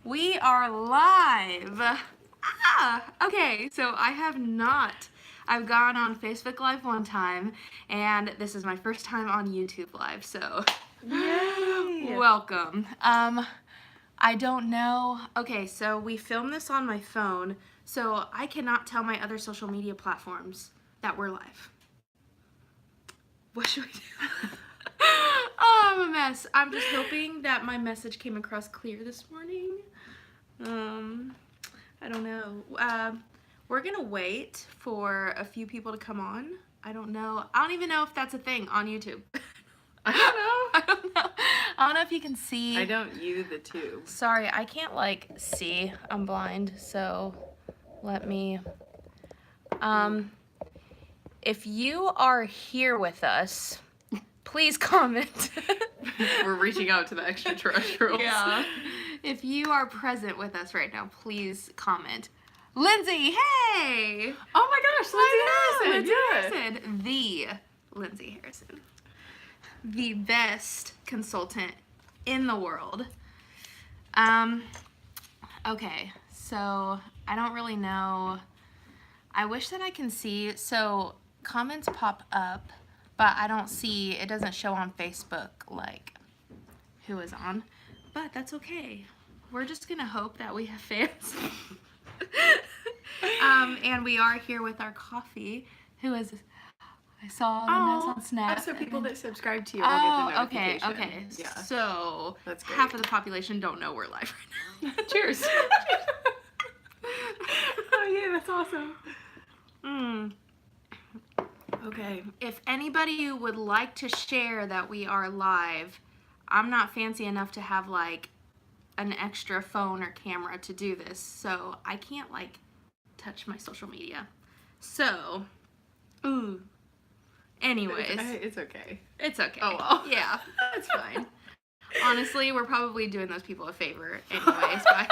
We are live. Okay, so I've gone on Facebook Live one time, and this is my first time on YouTube Live, so Yay! welcome. I don't know. Okay, so we filmed this on my phone, so I cannot tell my other social media platforms that we're live. What should we do? Oh, I'm a mess. I'm just hoping that my message came across clear this morning. I don't know. We're gonna wait for a few people to come on. I don't know. I don't even know if that's a thing on YouTube. I don't know. I don't know. I don't know if you can see. I don't use the tube. Sorry, I can't see. I'm blind, so let me. If you are here with us, please comment. We're reaching out to the extraterrestrials. Yeah. If you are present with us right now, please comment. Lindsay, hey! Oh my gosh, Lindsay Harrison. Harrison. The Lindsay Harrison. The best consultant in the world. Okay, so I don't really know. I wish that I can see, so comments pop up, but I don't see, it doesn't show on Facebook, like, who is on, but that's okay. We're just gonna hope that we have fans. And we are here with our coffee, who is, I saw the notes on Snap. So people that subscribe to you will get the notification. Okay. Yeah. So, That's great. half of the population don't know we're live right now. Cheers. Oh yeah, that's awesome. Okay. If anybody would like to share that we are live, I'm not fancy enough to have like an extra phone or camera to do this, so I can't like touch my social media. So, anyways. It's okay. It's okay. Oh well. Yeah, it's fine. Honestly, we're probably doing those people a favor anyways. But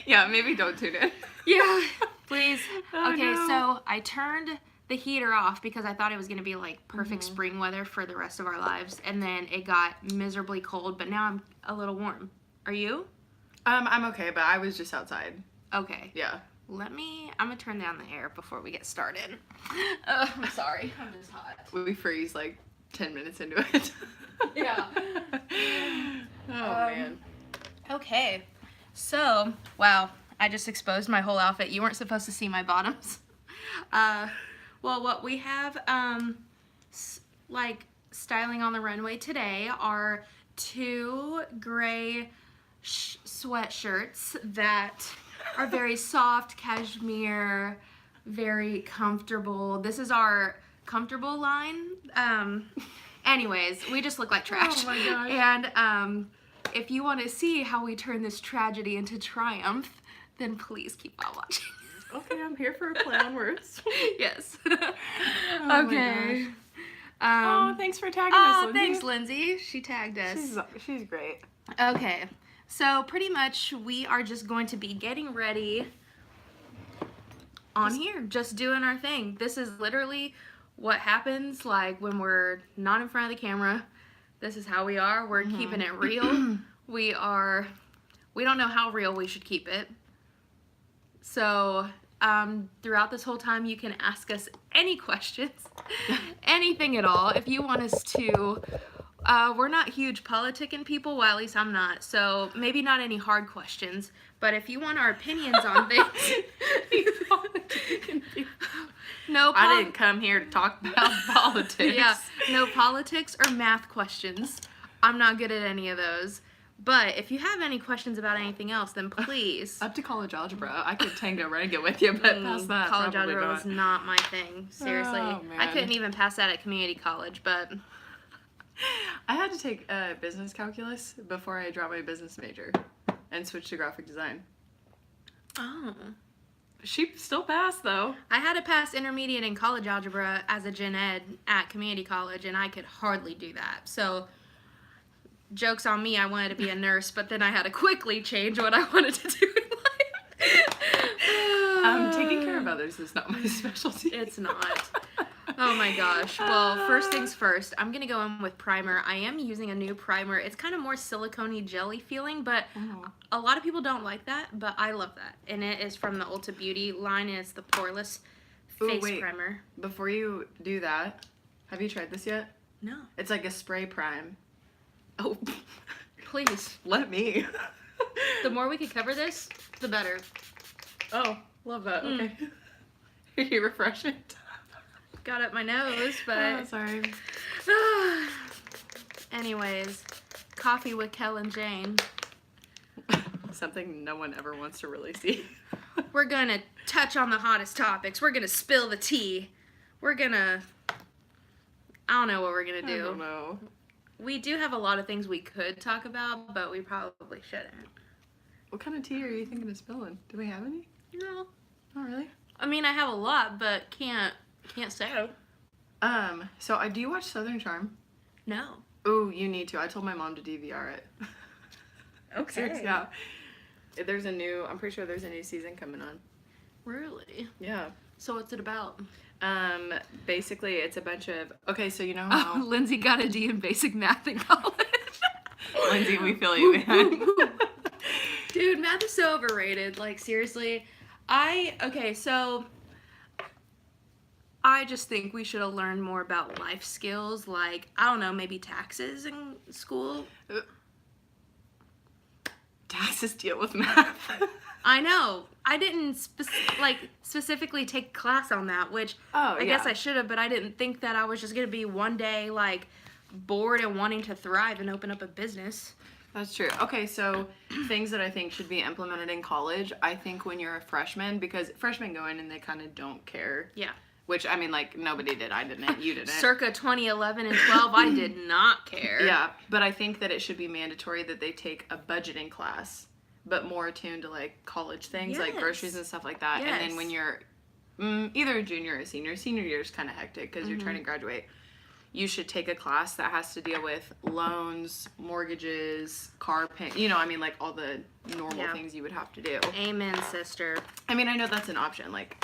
Yeah, maybe don't tune in. yeah, please. Oh, Okay, no. so I turned the heater off because I thought it was going to be like perfect spring weather for the rest of our lives, and then it got miserably cold, but now I'm a little warm. Are you? I'm okay, but I was just outside. Okay. Yeah. I'm gonna turn down the air before we get started. I'm sorry, I'm just hot. We freeze like 10 minutes into it. Yeah. Oh man. Okay, so, wow, I just exposed my whole outfit. You weren't supposed to see my bottoms. Well, what we have, like, styling on the runway today are two gray sweatshirts that are very soft, cashmere, very comfortable. This is our comfortable line. Anyways, we just look like trash. Oh my gosh. And if you want to see how we turn this tragedy into triumph, then please keep on watching. Okay, I'm here for a play on words. Yes. Oh Okay. Oh, thanks for tagging us, Lindsay. Thanks, Lindsay. She tagged us. She's great. Okay. So pretty much we are just going to be getting ready on here, just doing our thing. This is literally what happens like when we're not in front of the camera. This is how we are. We're keeping it real. We don't know how real we should keep it. So throughout this whole time, you can ask us any questions, anything at all. If you want us to, we're not huge politicking people, well, at least I'm not, so maybe not any hard questions, but if you want our opinions on things, I didn't come here to talk about politics. Yeah, no politics or math questions. I'm not good at any of those. But if you have any questions about anything else, then please. Up to college algebra. I could tango rank it with you, but past that, college probably algebra not. was not my thing. Seriously. Oh, I man. couldn't even pass that at community college, but I had to take business calculus before I dropped my business major and switched to graphic design. oh. She still passed, though. I had to pass intermediate and college algebra as a gen ed at community college, and I could hardly do that. So, joke's on me, I wanted to be a nurse, but then I had to quickly change what I wanted to do in life. Taking care of others is not my specialty. It's not. Oh my gosh. Well, first things first, I'm going to go in with primer. I am using a new primer. It's kind of more silicone-y jelly feeling, but a lot of people don't like that, but I love that. And it is from the Ulta Beauty line, and it's the Poreless Face Primer. Before you do that, have you tried this yet? No. It's like a spray prime. Oh, please. Let me. The more we can cover this, the better. Oh, love that. Okay. Are you refreshing? Got up my nose, but... Oh, sorry. Anyways, coffee with Kel and Jane. Something no one ever wants to really see. We're gonna touch on the hottest topics. We're gonna spill the tea. We're gonna... I don't know what we're gonna do. I don't know. We do have a lot of things we could talk about, but we probably shouldn't. What kind of tea are you thinking of spilling? Do we have any? No. Oh, really? I mean, I have a lot, but can't say. So do you watch Southern Charm? No. Oh, you need to. I told my mom to DVR it. Okay. Seriously, yeah. I'm pretty sure there's a new season coming on. Really? Yeah. So what's it about? Basically it's a bunch of, okay, so you know how... Oh, Lindsay got a D in basic math in college. Lindsay, we feel you, man. Dude, math is so overrated. Like, seriously. So I just think we should have learned more about life skills, like, I don't know, maybe taxes in school. Taxes deal with math. I know. I didn't specifically take a class on that, which I guess I should have, but I didn't think that I was just going to be one day, like, bored and wanting to thrive and open up a business. That's true. Okay, so things that I think should be implemented in college, I think when you're a freshman, because freshmen go in and they kind of don't care. Yeah. Which, I mean, like, nobody did. I didn't. You didn't. Circa 2011 and 12, I did not care. Yeah, but I think that it should be mandatory that they take a budgeting class, but more attuned to, like, college things, like groceries and stuff like that. Yes. And then when you're either a junior or senior year is kind of hectic because you're trying to graduate. You should take a class that has to deal with loans, mortgages, car pay, like all the normal things you would have to do. Amen, sister. I mean, I know that's an option, like,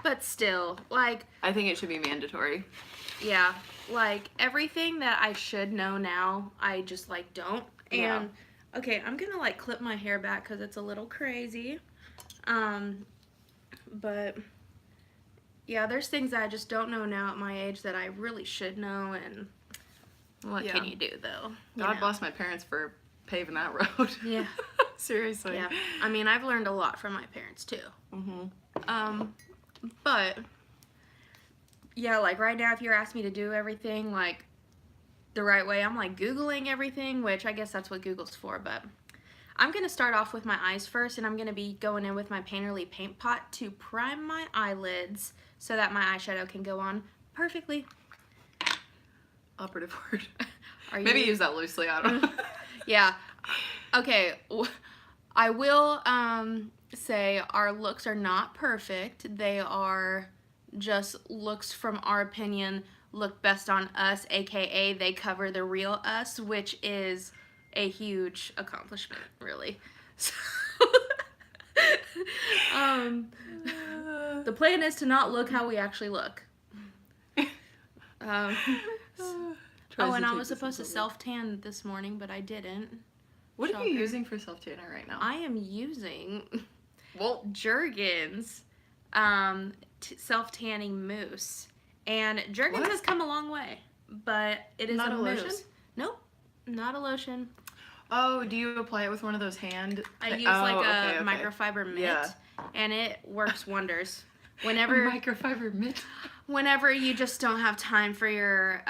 But still, like... I think it should be mandatory. Yeah, like, everything that I should know now, I just, like, don't. And, okay, I'm gonna, like, clip my hair back because it's a little crazy. But... yeah, there's things that I just don't know now at my age that I really should know, and what can you do, though? God bless my parents for paving that road. Yeah. Seriously. Yeah. I mean, I've learned a lot from my parents, too. But, yeah, like, right now, if you're asking me to do everything, like, the right way, I'm, like, Googling everything, which I guess that's what Google's for, but... I'm going to start off with my eyes first, and I'm going to be going in with my Painterly Paint Pot to prime my eyelids so that my eyeshadow can go on perfectly. Operative word. Maybe use that loosely, I don't know. Yeah. Okay. I will say our looks are not perfect. They are just looks from our opinion, look best on us, aka they cover the real us, which is... a huge accomplishment, really. So, the plan is to not look how we actually look. And I was supposed to self-tan this morning, but I didn't. What are you using for self-tanner right now? I am using Jergens self-tanning mousse. And Jergens has come a long way, but it is not a mousse. Lotion? Nope. Not a lotion. Oh, do you apply it with one of those hand? I use a microfiber mitt, and it works wonders. Whenever microfiber mitt. Whenever you just don't have time for your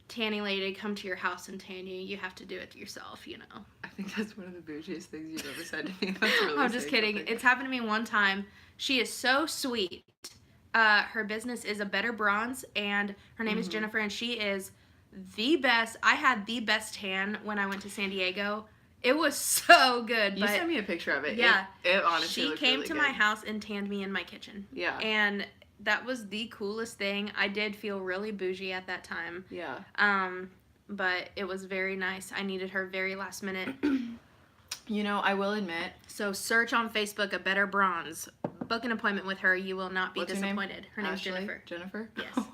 tanning lady to come to your house and tan you, you have to do it yourself, you know. I think that's one of the bougiest things you've ever said to me. That's really I'm just kidding. Something. It's happened to me one time. She is so sweet. Her business is A Better Bronze, and her name is Jennifer, and she is the best. I had the best tan when I went to San Diego. It was so good. You sent me a picture of it. Yeah. It honestly looked really good. She came to my house and tanned me in my kitchen. Yeah. And that was the coolest thing. I did feel really bougie at that time. Yeah. But it was very nice. I needed her very last minute. You know, I will admit. So search on Facebook A Better Bronze. book an appointment with her. You will not be What's her name? disappointed. Her name's Ashley? Jennifer. Jennifer? Yes.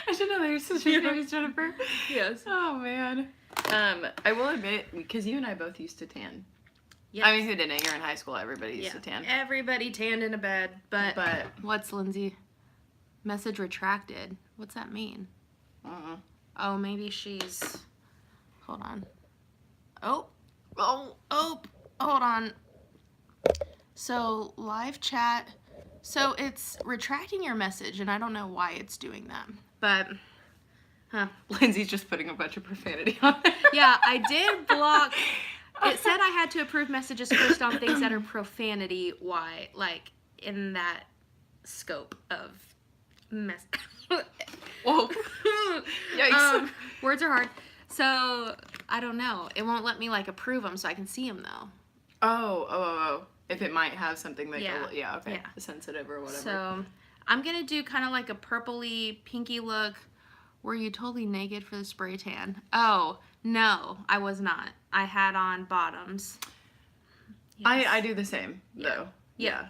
I should know that your sister's name is Jennifer. Yes. Oh, man. I will admit, because you and I both used to tan. Yes. I mean, who didn't? You're in high school. Everybody used to tan. Everybody tanned in a bed. But what's Lindsay? Message retracted. What's that mean? Oh, maybe she's... Hold on. Oh. Hold on. So, live chat. So, it's retracting your message, and I don't know why it's doing that. But, Lindsay's just putting a bunch of profanity on there. Yeah, I did block... It said I had to approve messages first on things that are profanity. Why? Like, in that scope of mess. Whoa. Yikes. Words are hard. So, I don't know. It won't let me, like, approve them so I can see them, though. Oh. If it might have something like, okay. Yeah. Sensitive or whatever. So, I'm going to do kind of like a purpley, pinky look. Were you totally naked for the spray tan? Oh, no, I was not. I had on bottoms. Yes. I do the same, though. Yeah.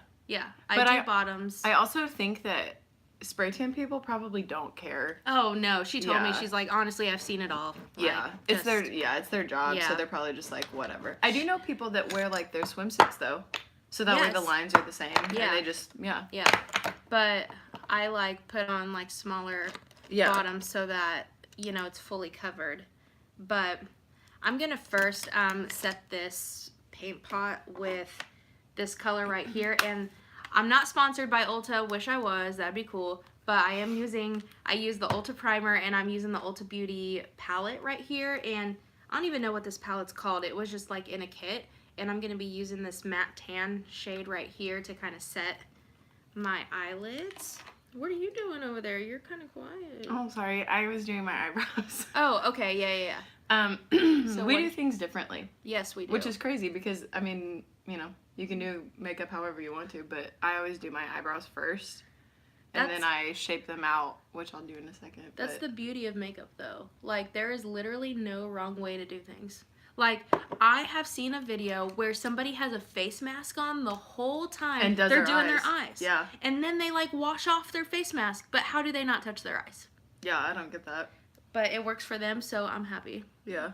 I do bottoms. I also think that spray tan people probably don't care. Oh, no. She told me, she's like, honestly, I've seen it all. Yeah. It's their job, so they're probably just like, whatever. I do know people that wear, like, their swimsuits, though. So that way the lines are the same. Yeah. And they just, Yeah. But I, like, put on, like, smaller bottoms so that, you know, it's fully covered. But I'm going to first set this paint pot with this color right here. And I'm not sponsored by Ulta. Wish I was. That'd be cool. But I use the Ulta primer, and I'm using the Ulta Beauty palette right here. And I don't even know what this palette's called. It was just, like, in a kit. And I'm going to be using this matte tan shade right here to kind of set my eyelids. What are you doing over there? You're kind of quiet. Oh, sorry. I was doing my eyebrows. Oh, okay. Yeah. So we do things differently. Yes, we do. Which is crazy because, I mean, you know, you can do makeup however you want to, but I always do my eyebrows first. And then I shape them out, which I'll do in a second. That's the beauty of makeup, though. Like, there is literally no wrong way to do things. Like, I have seen a video where somebody has a face mask on the whole time and they're doing their eyes. Yeah. And then they, like, wash off their face mask. But how do they not touch their eyes? Yeah, I don't get that. But it works for them, so I'm happy. Yeah.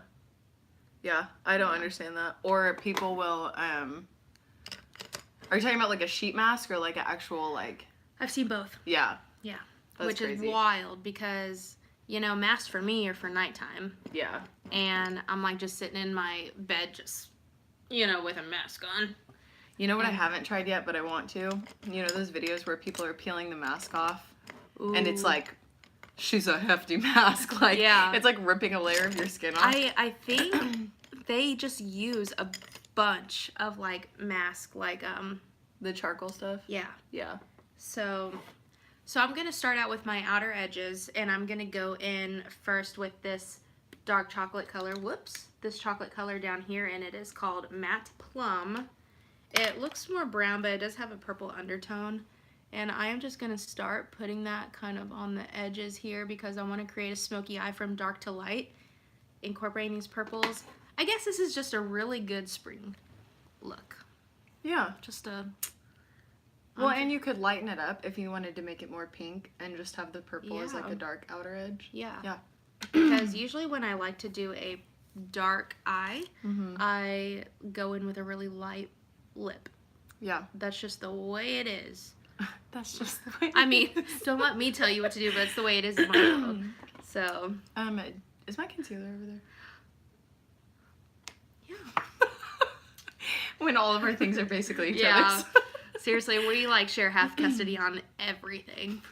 Yeah, I don't understand that. Or people will, are you talking about, like, a sheet mask or, like, an actual, like... I've seen both. Yeah. Yeah. That's Which crazy. is wild because, you know, masks for me are for nighttime. Yeah. And I'm, like, just sitting in my bed just, you know, with a mask on. You know what I haven't tried yet, but I want to? You know those videos where people are peeling the mask off? Ooh. And it's like, she's a hefty mask. Like, it's like ripping a layer of your skin off. I think they just use a bunch of, like, mask, like, the charcoal stuff? Yeah. Yeah. So I'm going to start out with my outer edges, and I'm going to go in first with this dark chocolate color. Whoops. This chocolate color down here, and it is called Matte Plum. It looks more brown, but it does have a purple undertone. And I am just going to start putting that kind of on the edges here because I want to create a smoky eye from dark to light, incorporating these purples. I guess this is just a really good spring look. Yeah. Just a... Well, and you could lighten it up if you wanted to make it more pink and just have the purple as like a dark outer edge. Yeah. Yeah. Because usually when I like to do a dark eye, I go in with a really light lip. Yeah. That's just the way it is. That's just the way it is. I mean, don't let me tell you what to do, but it's the way it is in my world. So. Is my concealer over there? Yeah. When all of our things are basically each yeah. other's. Seriously, we like share half custody on everything.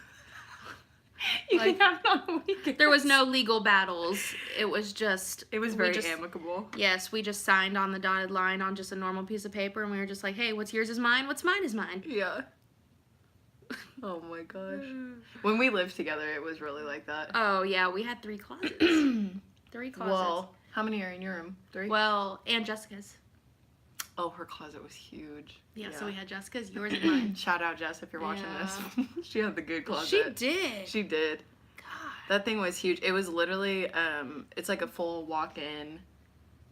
You can have it on the weekends. There was no legal battles. It was just... It was very amicable. Yes, we just signed on the dotted line on just a normal piece of paper, and we were just like, hey, what's yours is mine, what's mine is mine. Yeah. Oh my gosh. When we lived together, it was really like that. Oh, yeah, we had 3 closets. 3 closets. Well, how many are in your room? 3? Well, and Jessica's. Oh, her closet was huge. Yeah, so we had Jessica's, yours, and mine. Shout out, Jess, if you're watching this. She had the good closet. She did. She did. God. That thing was huge. It was literally, it's like a full walk-in.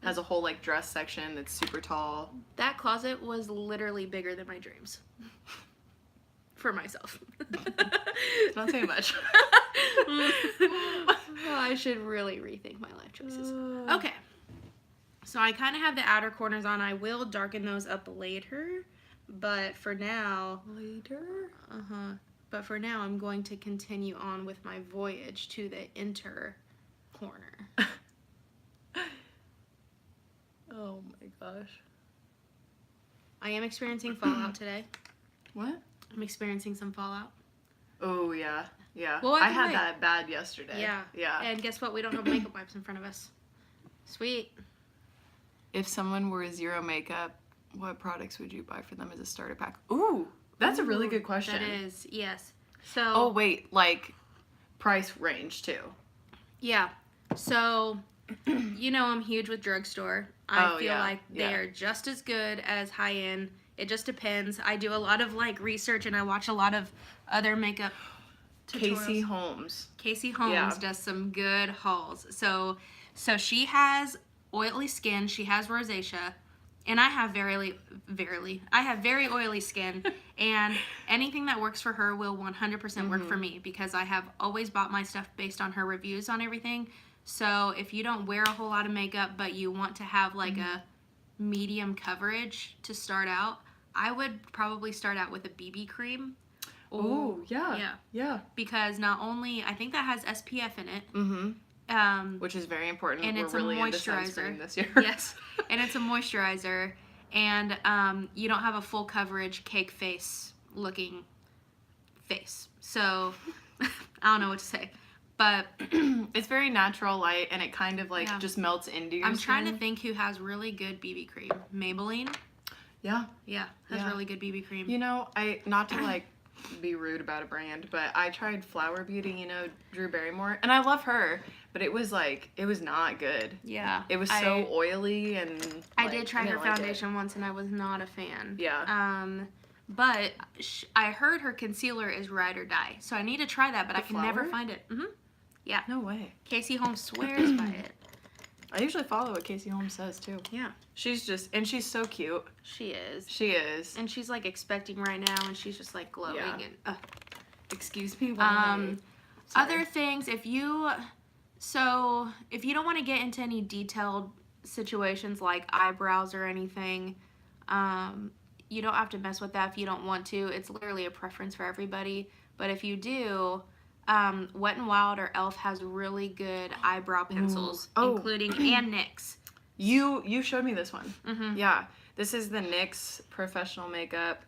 Has a whole, like, dress section that's super tall. That closet was literally bigger than my dreams. for myself. Not saying much. I should really rethink my life choices. Okay. So I kind of have the outer corners on. I will darken those up later. But for now... But for now, I'm going to continue on with my voyage to the inner corner. Oh my gosh. I am experiencing fallout today. What? I'm experiencing some fallout. Oh, yeah. Yeah. Well, I had that bad yesterday. Yeah. Yeah. And guess what? We don't have makeup wipes in front of us. Sweet. If someone were zero makeup, what products would you buy for them as a starter pack? Ooh, that's a really good question. That is, yes. So. Oh, wait, like price range too. Yeah. So, you know, I'm huge with drugstore. I feel like they are just as good as high end. It just depends. I do a lot of like research and I watch a lot of other makeup tutorials. Casey Holmes does some good hauls. So she has oily skin. She has rosacea. And I have very oily skin, and anything that works for her will 100% work for me because I have always bought my stuff based on her reviews on everything. So if you don't wear a whole lot of makeup, but you want to have like a medium coverage to start out, I would probably start out with a BB cream. Oh, yeah. Yeah. Because not only, I think that has SPF in it. Which is very important. And it's really a moisturizer this year. Yes, and it's a moisturizer, and you don't have a full coverage cake face looking face. So I don't know what to say, but it's very natural light, and it kind of like just melts into your I'm skin. trying to think who has really good BB cream. Maybelline. Yeah. Yeah, has really good BB cream. You know, not to like be rude about a brand, but I tried Flower Beauty, you know, Drew Barrymore, and I love her, but it was not good. Yeah. It was so oily, and I did try her foundation once and I was not a fan. Yeah. But I heard her concealer is ride or die, so I need to try that, but I can never find it. Yeah. No way. Casey Holmes swears by it. I usually follow what Casey Holmes says too. Yeah. She's she's so cute. She is. She is. And she's like expecting right now, and she's just like glowing. Yeah. And excuse me. Other things, if you don't want to get into any detailed situations like eyebrows or anything, you don't have to mess with that if you don't want to. It's literally a preference for everybody. But if you do, Wet n Wild or e.l.f. has really good eyebrow pencils, including and NYX. You showed me this one. Yeah, this is the NYX Professional Makeup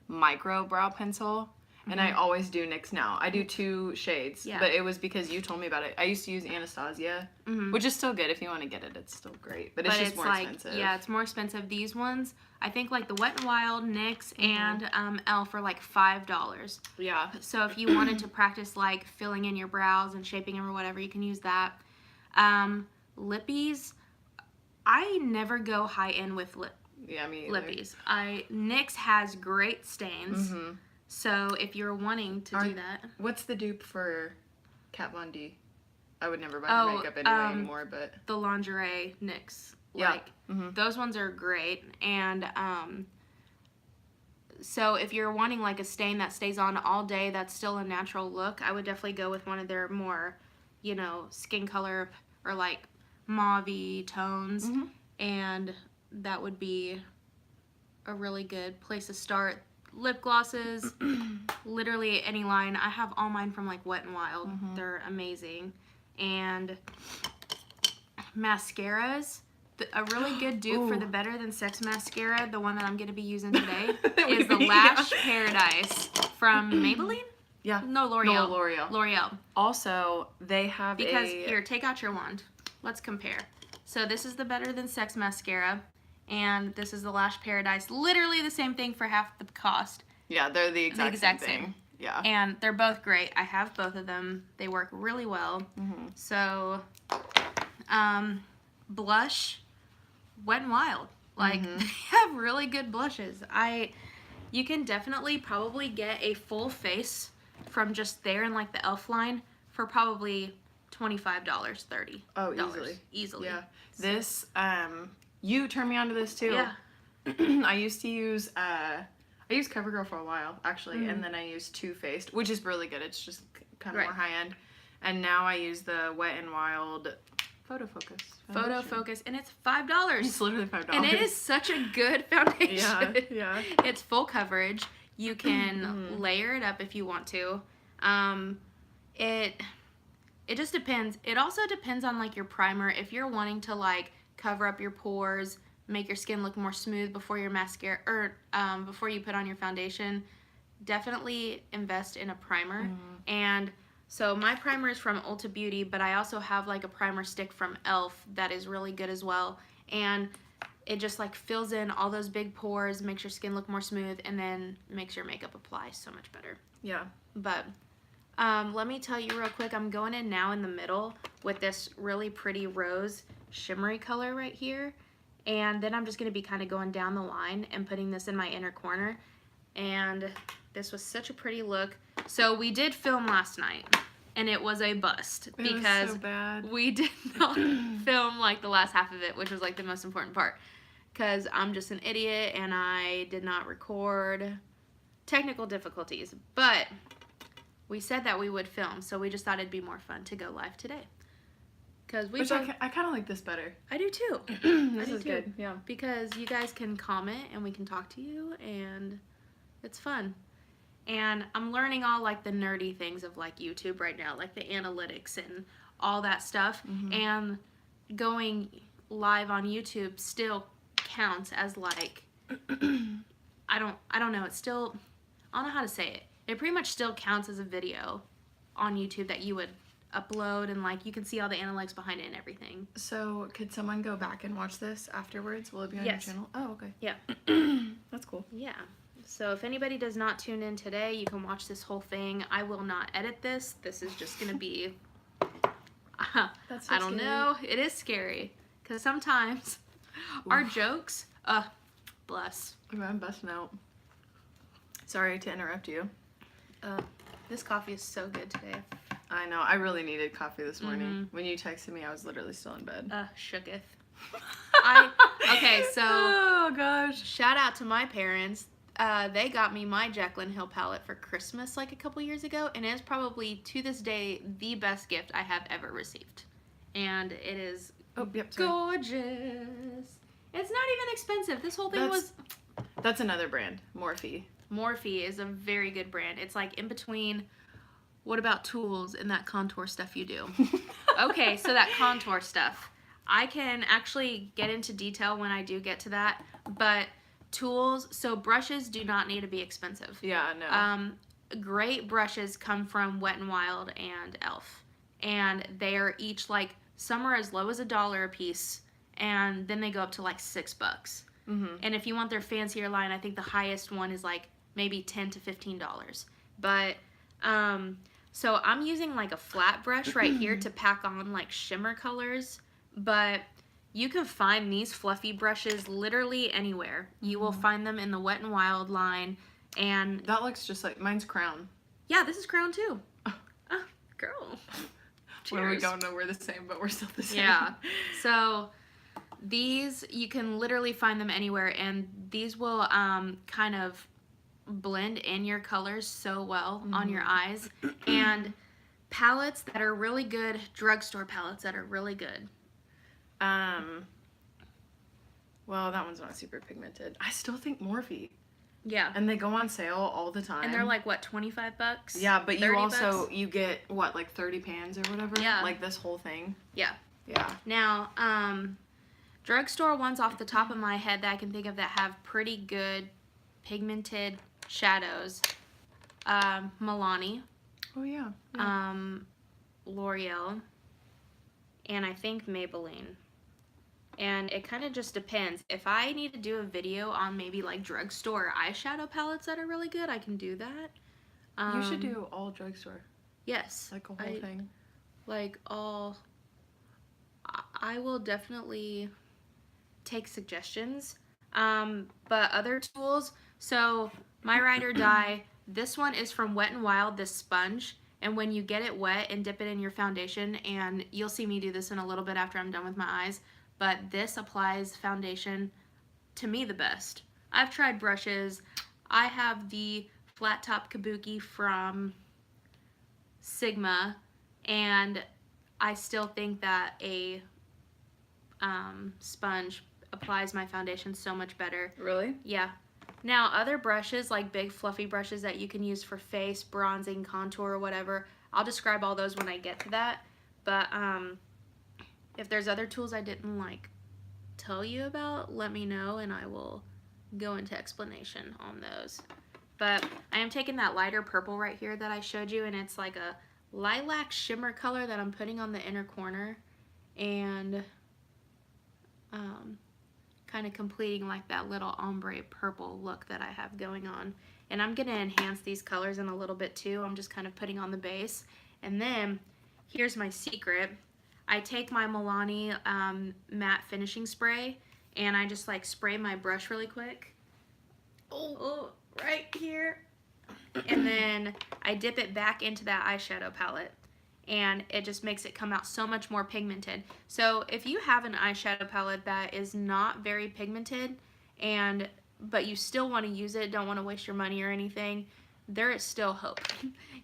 Micro Brow Pencil, and I always do NYX now. I do 2 shades, but it was because you told me about it. I used to use Anastasia, which is still good if you want to get it. It's still great, but it's just more expensive. Yeah, it's more expensive. These ones, I think like the Wet n Wild, NYX, and e.l.f. are like $5. Yeah. So if you wanted to practice like filling in your brows and shaping them or whatever, you can use that. Lippies, I never go high end with lippies. NYX has great stains. So if you're wanting to do that. What's the dupe for Kat Von D? I would never buy her makeup anymore, but the lingerie NYX. Yeah. Those ones are great. And so if you're wanting like a stain that stays on all day, that's still a natural look, I would definitely go with one of their more, skin color or like mauve-y tones. And that would be a really good place to start. Lip glosses, literally any line. I have all mine from like Wet n Wild. They're amazing. And mascaras. A really good dupe for the Better Than Sex mascara, the one that I'm going to be using today, is the Lash Paradise from Maybelline? Yeah. No, L'Oreal. No, L'Oreal. L'Oreal. Also, they have here, take out your wand. Let's compare. So this is the Better Than Sex mascara, and this is the Lash Paradise. Literally the same thing for half the cost. Yeah, they're the exact same thing. Yeah. And they're both great. I have both of them. They work really well. So, blush, Wet n Wild. Like, they have really good blushes. You can definitely probably get a full face from just there in like the e.l.f. line for probably $25, $30. Oh, easily. Easily. Yeah. This, you turned me on to this too. Yeah. I used to use, I used CoverGirl for a while, actually, and then I used Too Faced, which is really good. It's just kind of more high-end. And now I use the Wet n Wild Photo Focus. Photo Focus, and it's $5. It's literally $5. And it is such a good foundation. Yeah. It's full coverage. You can layer it up if you want to. It just depends. It also depends on like your primer. If you're wanting to like cover up your pores, make your skin look more smooth before your mascara or before you put on your foundation, definitely invest in a primer. And so my primer is from Ulta Beauty, but I also have like a primer stick from e.l.f. that is really good as well. And it just like fills in all those big pores, makes your skin look more smooth, and then makes your makeup apply so much better. Yeah. But let me tell you real quick, I'm going in now in the middle with this really pretty rose shimmery color right here. And then I'm just going to be kind of going down the line and putting this in my inner corner. And this was such a pretty look. So we did film last night, and it was a bust because was so bad. We did not film like the last half of it, which was like the most important part. Because I'm just an idiot and I did not record. Technical difficulties. But we said that we would film, so we just thought it'd be more fun to go live today. Which I kind of like this better. I do too. This is good. Yeah. Because you guys can comment and we can talk to you and it's fun. And I'm learning all like the nerdy things of like YouTube right now, like the analytics and all that stuff. And going live on YouTube still counts as like I don't know, it's still, I don't know how to say it. It pretty much still counts as a video on YouTube that you would upload, and like you can see all the analytics behind it and everything. So could someone go back and watch this afterwards? Will it be on your channel? Oh, okay. Yeah. That's cool. Yeah. So if anybody does not tune in today, you can watch this whole thing. I will not edit this. This is just going to be, That's so I don't scary. know. It is scary because sometimes our jokes, bless. I'm busting out. Sorry to interrupt you. This coffee is so good today. I know. I really needed coffee this morning. When you texted me, I was literally still in bed. Shooketh. Okay, so oh gosh. Shout out to my parents. They got me my Jaclyn Hill palette for Christmas like a couple years ago, and it is probably to this day the best gift I have ever received. And it is gorgeous. It's not even expensive. This whole thing That's another brand, Morphe. Morphe is a very good brand. It's like in between. What about Tools and that contour stuff you do? Okay, so that contour stuff. I can actually get into detail when I do get to that, but Tools, so brushes do not need to be expensive. Yeah, no. Great brushes come from Wet n Wild and e.l.f. And they are each like, some are as low as $1 a piece, and then they go up to like $6. And if you want their fancier line, I think the highest one is like maybe $10 to $15. But so I'm using like a flat brush right here to pack on like shimmer colors, but you can find these fluffy brushes literally anywhere. You will find them in the Wet n Wild line, and that looks just like mine's Crown. Yeah, this is Crown too. Girl. Well, we don't know we're the same, but we're still the same. Yeah. So these, you can literally find them anywhere, and these will kind of blend in your colors so well on your eyes. And palettes that are really good, drugstore palettes that are really good. Well, that one's not super pigmented. I still think Morphe. Yeah. And they go on sale all the time. And they're like, what, $25? Yeah, but you also, bucks? you get, what, like 30 pans or whatever? Yeah. Like this whole thing? Yeah. Yeah. Now, drugstore ones off the top of my head that I can think of that have pretty good pigmented shadows. Milani. Oh, yeah. L'Oreal. And I think Maybelline. And it kind of just depends. If I need to do a video on maybe like drugstore eyeshadow palettes that are really good, I can do that. You should do all drugstore. Yes. Like a whole thing. Like all. I will definitely take suggestions. But other tools. So my Ride or Die, this one is from Wet n Wild, this sponge. And when you get it wet and dip it in your foundation, and you'll see me do this in a little bit after I'm done with my eyes, but this applies foundation to me the best. I've tried brushes. I have the flat top kabuki from Sigma, and I still think that a sponge applies my foundation so much better. Really? Yeah. Now, other brushes, like big fluffy brushes that you can use for face, bronzing, contour, or whatever, I'll describe all those when I get to that. But if there's other tools I didn't like tell you about, let me know and I will go into explanation on those. But I am taking that lighter purple right here that I showed you, and it's like a lilac shimmer color that I'm putting on the inner corner, and kind of completing like that little ombre purple look that I have going on. And I'm going to enhance these colors in a little bit too. I'm just kind of putting on the base. And then here's my secret. I take my Milani matte finishing spray, and I just like spray my brush really quick. Oh, right here. And then I dip it back into that eyeshadow palette, and it just makes it come out so much more pigmented. So if you have an eyeshadow palette that is not very pigmented, but you still want to use it, don't want to waste your money or anything, there is still hope.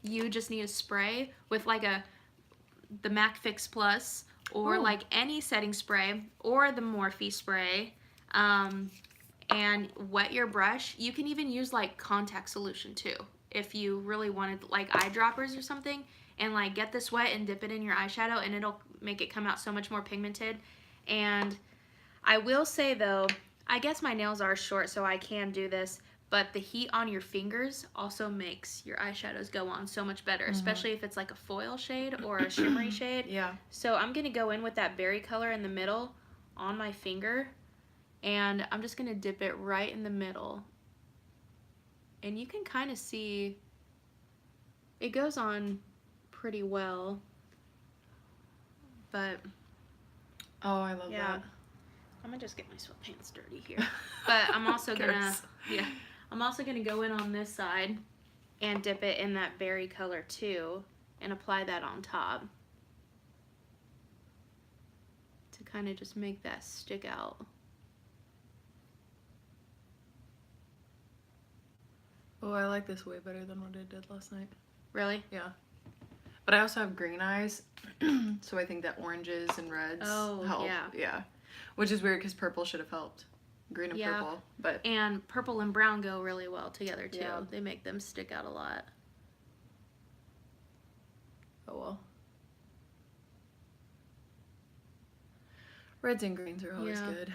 You just need a spray with like the MAC Fix Plus, or like any setting spray, or the Morphe spray, and wet your brush. You can even use like contact solution too, if you really wanted like eyedroppers or something, and like get this wet and dip it in your eyeshadow, and it'll make it come out so much more pigmented. And I will say though, I guess my nails are short so I can do this, but the heat on your fingers also makes your eyeshadows go on so much better, especially if it's like a foil shade or a shimmery shade. Yeah. So I'm going to go in with that berry color in the middle on my finger, and I'm just going to dip it right in the middle. And you can kind of see it goes on pretty well. But oh, I love that. I'm gonna just get my sweatpants dirty here. But I'm also gonna I'm also gonna go in on this side and dip it in that berry color too, and apply that on top to kind of just make that stick out. Oh, I like this way better than what I did last night. Really? Yeah. But I also have green eyes, so I think that oranges and reds help. Yeah. Which is weird because purple should have helped. Green and purple. But and purple and brown go really well together too. Yeah. They make them stick out a lot. oh well. Reds and greens are always good.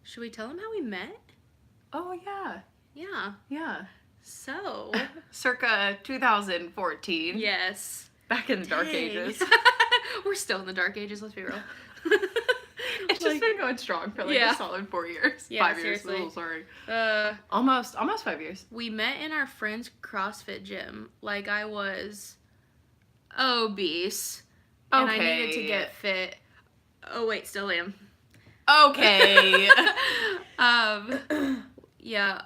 Should we tell them how we met? Oh, yeah. Yeah. Yeah. So. Circa 2014. Yes. Back in the dark ages. We're still in the dark ages, let's be real. It's just been going strong for like a solid 4 years. Yeah, 5 years. seriously. Oh, sorry. Almost 5 years. We met in our friend's CrossFit gym. Like, I was obese. And I needed to get fit. Oh, wait, still am. Okay. Yeah,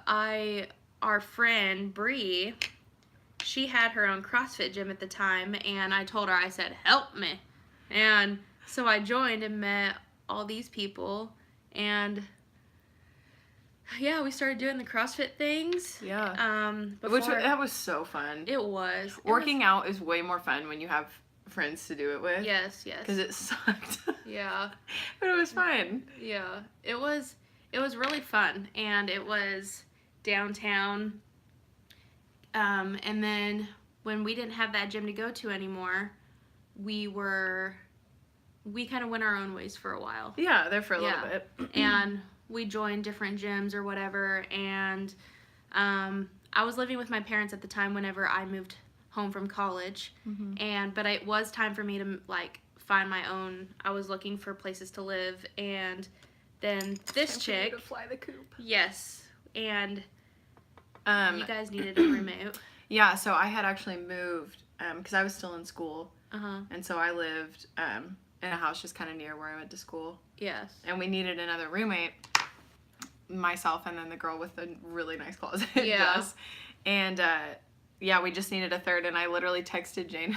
our friend Bree, she had her own CrossFit gym at the time, and I told her, I said, help me. And so I joined and met all these people, and yeah, we started doing the CrossFit things. Yeah. That was so fun. It was. Working out is way more fun when you have friends to do it with. Yes. Because it sucked. Yeah. But it was fun. Yeah. It was really fun, and it was downtown. And then when we didn't have that gym to go to anymore, we kind of went our own ways for a while. Yeah, there for a little bit. And we joined different gyms or whatever, and I was living with my parents at the time whenever I moved home from college. But it was time for me to like find my own. I was looking for places to live, and then this chick to fly the coop. Yes. And you guys needed a roommate. Yeah, so I had actually moved because I was still in school. Uh-huh. And so I lived in a house just kind of near where I went to school. Yes. And we needed another roommate, myself and then the girl with the really nice closet. Yeah. Jess. And yeah, we just needed a third, and I literally texted Jane and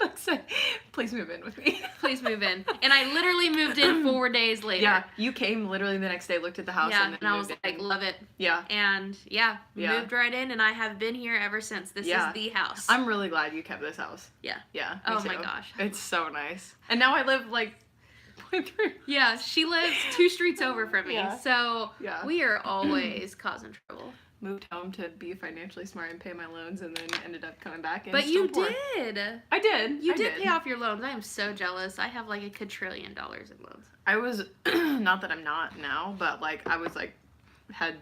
I said, please move in with me. Please move in. And I literally moved in 4 days later. Yeah, you came literally the next day, looked at the house, Yeah, and then and I was moved like, in. love it. Yeah. And Yeah. moved right in, and I have been here ever since. This is the house. I'm really glad you kept this house. Yeah. Yeah. Oh me my too. gosh. It's so nice. And now I live like 0.3. Yeah, she lives 2 streets over from me. Yeah. So Yeah. we are always causing trouble. Moved home to be financially smart and pay my loans, and then ended up coming back and But still you poor. did. I did. You did pay off your loans. I am so jealous. I have like $1 quadrillion in loans. I was, not that I'm not now, but like I was like, had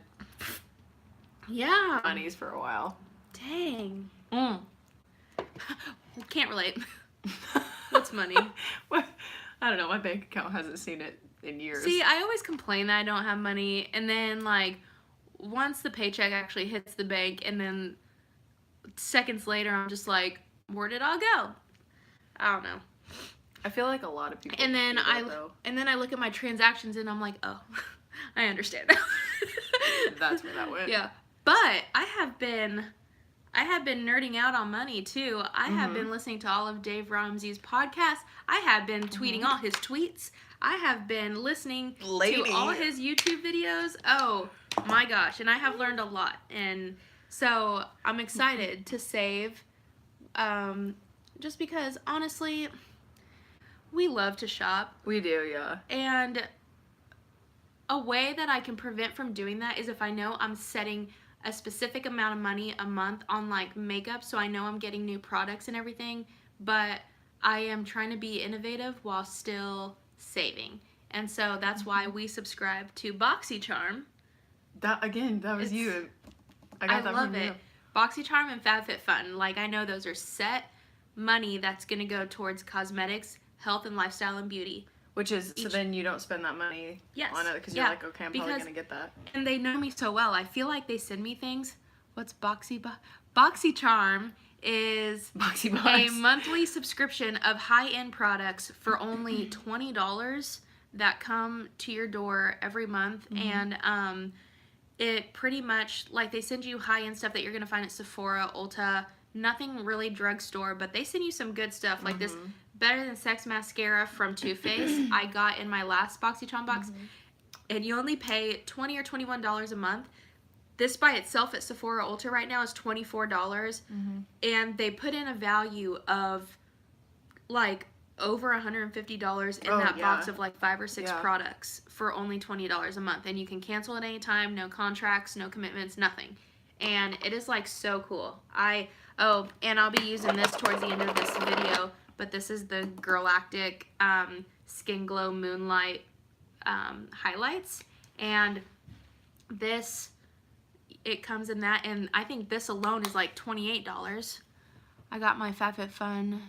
Yeah. monies for a while. Dang. Mm. Can't relate. What's money? Well, I don't know. My bank account hasn't seen it in years. See, I always complain that I don't have money, and then like once the paycheck actually hits the bank, and then seconds later I'm just like, where did it all go? I don't know. I feel like a lot of people. And then do that, though. I look at my transactions and I'm like, oh, I understand. That's where that went. Yeah, but I have been nerding out on money too. I have been listening to all of Dave Ramsey's podcasts. I have been tweeting all his tweets. I have been listening to all his YouTube videos. Oh my gosh, and I have learned a lot. And so I'm excited to save, just because honestly, we love to shop. We do, yeah. And a way that I can prevent from doing that is if I know I'm setting a specific amount of money a month on like makeup, so I know I'm getting new products and everything, but I am trying to be innovative while still saving. And so that's why we subscribe to BoxyCharm. That was you. I got that love from it. you. BoxyCharm and FabFitFun. Like, I know those are set money that's going to go towards cosmetics, health and lifestyle, and beauty. Which is, so then you don't spend that money on it because you're like, okay, I'm probably going to get that. And they know me so well. I feel like they send me things. What's BoxyCharm is a monthly subscription of high-end products for only $20 that come to your door every month. And it pretty much, like, they send you high-end stuff that you're going to find at Sephora, Ulta, nothing really drugstore, but they send you some good stuff, like this Better Than Sex mascara from Too Faced I got in my last BoxyCharm box, and you only pay $20 or $21 a month. This by itself at Sephora Ulta right now is $24, and they put in a value of like over $150 in that box of like 5 or 6 products for only $20 a month, and you can cancel at any time, no contracts, no commitments, nothing. And it is like so cool. And I'll be using this towards the end of this video, but this is the Galactic Skin Glow Moonlight highlights, and this, it comes in that, and I think this alone is like $28. I got my FabFitFun.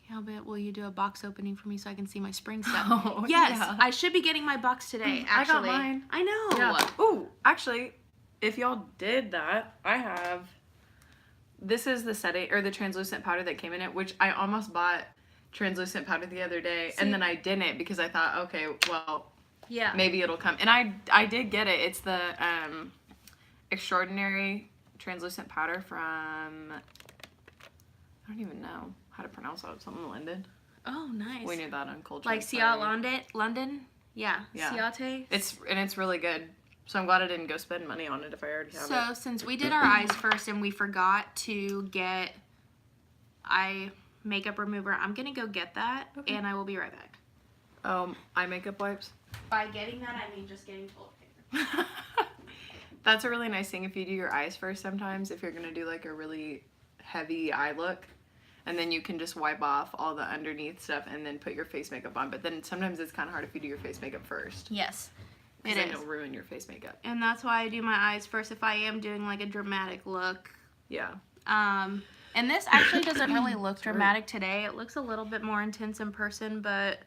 Calbit, will you do a box opening for me so I can see my spring stuff? Oh, yes, yeah. I should be getting my box today, actually. I got mine. I know. Yeah. Ooh, actually, if y'all did that, I have, this is the setting, or the translucent powder that came in it, which I almost bought translucent powder the other day, and then I didn't because I thought, okay, well, maybe it'll come. And I did get it. It's the Extraordinary translucent powder from, I don't even know how to pronounce it. Something London. Oh, nice. We knew that on Culture. Like Ciate London? Yeah. Ciate. It's really good. So I'm glad I didn't go spend money on it if I already have it. So since we did our eyes first and we forgot to get eye makeup remover, I'm going to go get that, and I will be right back. Eye makeup wipes? By getting that, I mean just getting toilet paper. That's a really nice thing if you do your eyes first sometimes, if you're going to do like a really heavy eye look. And then you can just wipe off all the underneath stuff and then put your face makeup on. But then sometimes it's kind of hard if you do your face makeup first. Yes. Because then it'll ruin your face makeup. And that's why I do my eyes first if I am doing like a dramatic look. Yeah. And this actually doesn't really look dramatic today. It looks a little bit more intense in person, but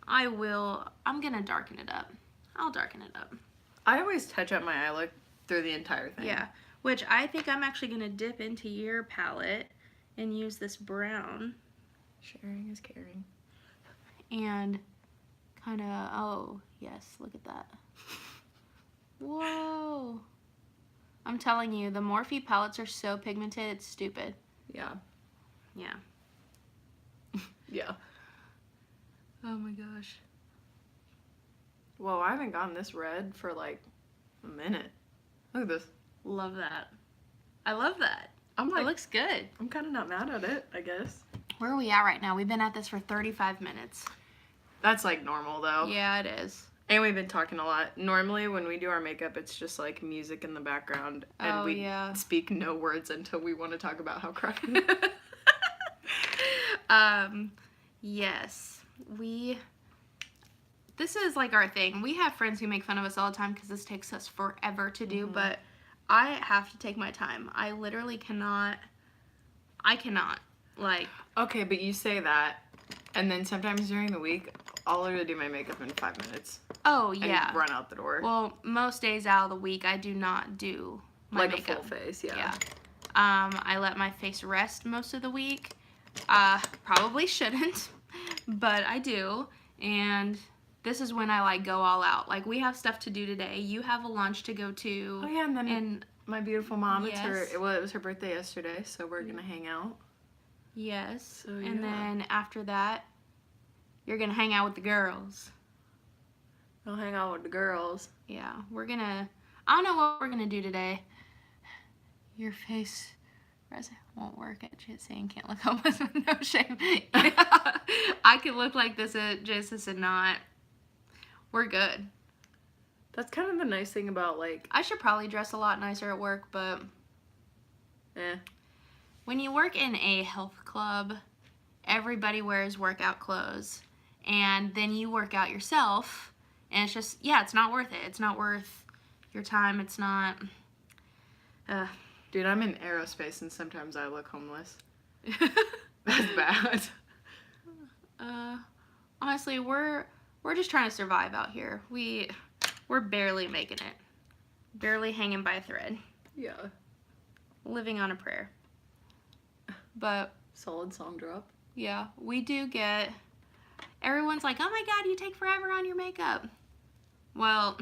I'm going to darken it up. I'll darken it up. I always touch up my eye look through the entire thing. Yeah. Which I think I'm actually going to dip into your palette and use this brown. Sharing is caring. And kind of, oh, yes, look at that. Whoa. I'm telling you, the Morphe palettes are so pigmented, it's stupid. Yeah. Yeah. Yeah. Oh my gosh. Whoa, I haven't gotten this red for like a minute. Look at this. Love that. I love that. I'm like, It looks good. I'm kind of not mad at it, I guess. Where are we at right now? We've been at this for 35 minutes. That's like normal though. Yeah, it is. And we've been talking a lot. Normally when we do our makeup, it's just like music in the background. And we speak no words until we want to talk about how crappy. Yes. This is like our thing. We have friends who make fun of us all the time because this takes us forever to do, but I have to take my time. I literally cannot, like... Okay, but you say that, and then sometimes during the week, I'll literally do my makeup in 5 minutes. Oh, yeah. And run out the door. Well, most days out of the week, I do not do my makeup. Like a full face, yeah. I let my face rest most of the week. Probably shouldn't, but I do, and this is when I, like, go all out. Like, we have stuff to do today. You have a lunch to go to. Oh, yeah, and then my beautiful mom, yes. it was her birthday yesterday, so we're gonna hang out. Yes, So, and then after that, you're gonna hang out with the girls. I'll hang out with the girls. Yeah, I don't know what we're gonna do today. Your face won't work at just saying can't look homeless with no shame. I could look like this at Jesus and not. We're good. That's kind of the nice thing about, like... I should probably dress a lot nicer at work, but... When you work in a health club, everybody wears workout clothes. And then you work out yourself, and it's just, it's not worth it. It's not worth your time. It's not... Dude, I'm in aerospace, and sometimes I look homeless. That's bad. Honestly, we're just trying to survive out here. We're barely making it. Barely hanging by a thread. Yeah. Living on a prayer. But... Solid song drop. Yeah, we do get... Everyone's like, oh my god, you take forever on your makeup. Well...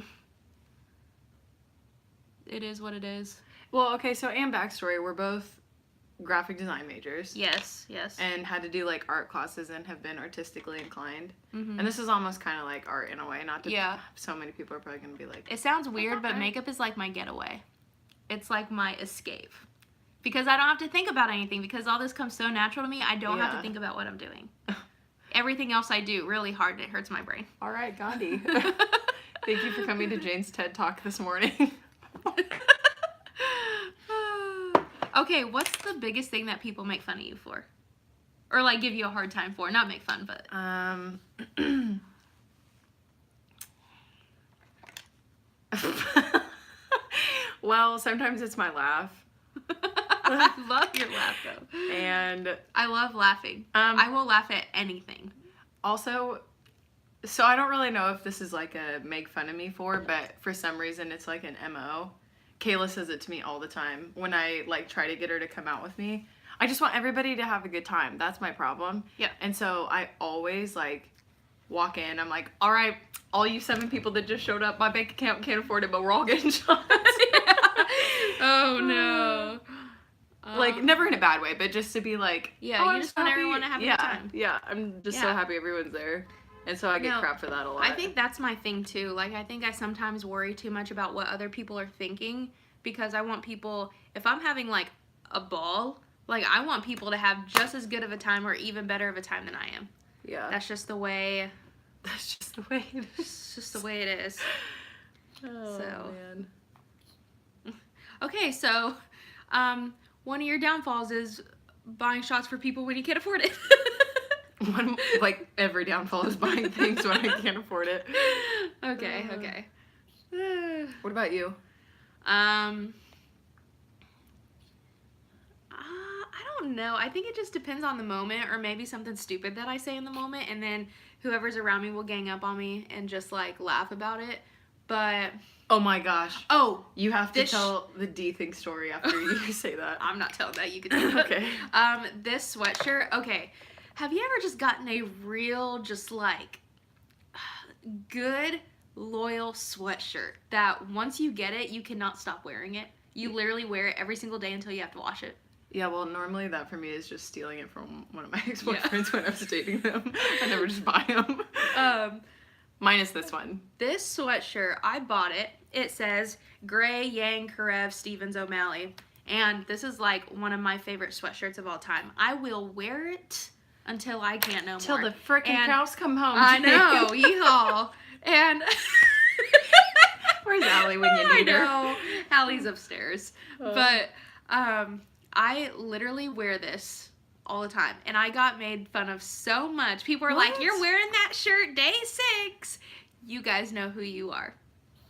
It is what it is. Well, okay, so and backstory, we're both graphic design majors. Yes, yes. And had to do, like, art classes and have been artistically inclined. Mm-hmm. And this is almost kind of like art in a way, not to... Yeah. So many people are probably going to be like... It sounds weird, but makeup is like my getaway. It's like my escape. Because I don't have to think about anything, because all this comes so natural to me, I don't have to think about what I'm doing. Everything else I do really hard, and it hurts my brain. All right, Gandhi. Thank you for coming to Jane's TED Talk this morning. Okay, what's the biggest thing that people make fun of you for? Or, like, give you a hard time for? Not make fun, but... Well, sometimes it's my laugh. I love your laugh, though. And... I love laughing. I will laugh at anything. Also, so I don't really know if this is, like, a make fun of me for, but for some reason it's, like, an MO. Kayla says it to me all the time when I, like, try to get her to come out with me. I just want everybody to have a good time. That's my problem. Yeah. And so I always, like, walk in. I'm like, all right, all you 7 people that just showed up, my bank account can't afford it, but we're all getting shots. Oh, no. Like, never in a bad way, but just to be like, yeah, you just want everyone to have a good time. Yeah, I'm just so happy everyone's there. And so I get crap for that a lot. I think that's my thing, too. Like, I think I sometimes worry too much about what other people are thinking, because I want people, if I'm having, like, a ball, like, I want people to have just as good of a time or even better of a time than I am. Yeah. That's just the way... That's just the way it is. It's just the way it is. Oh, so. man. Okay, so, one of your downfalls is buying shots for people when you can't afford it. Like, every downfall is buying things when I can't afford it. Okay, okay. What about you? I don't know. I think it just depends on the moment, or maybe something stupid that I say in the moment, and then whoever's around me will gang up on me and just, like, laugh about it. But... Oh my gosh. Oh! You have to tell the D-Thing story after you say that. I'm not telling that. You can tell that. Okay. This sweatshirt, okay. Have you ever just gotten a real, just, like, good, loyal sweatshirt that once you get it, you cannot stop wearing it? You literally wear it every single day until you have to wash it. Yeah, well, normally that for me is just stealing it from one of my ex-boyfriends when I was dating them. I never just buy them. Minus this one. This sweatshirt, I bought it. It says Gray, Yang, Karev, Stevens, O'Malley. And this is like one of my favorite sweatshirts of all time. I will wear it until I can't no more. Till the frickin' cows come home. I know, yeehaw. And where's Allie when you need her? I know. Allie's upstairs. But I literally wear this all the time. And I got made fun of so much. People are like, you're wearing that shirt day 6. You guys know who you are.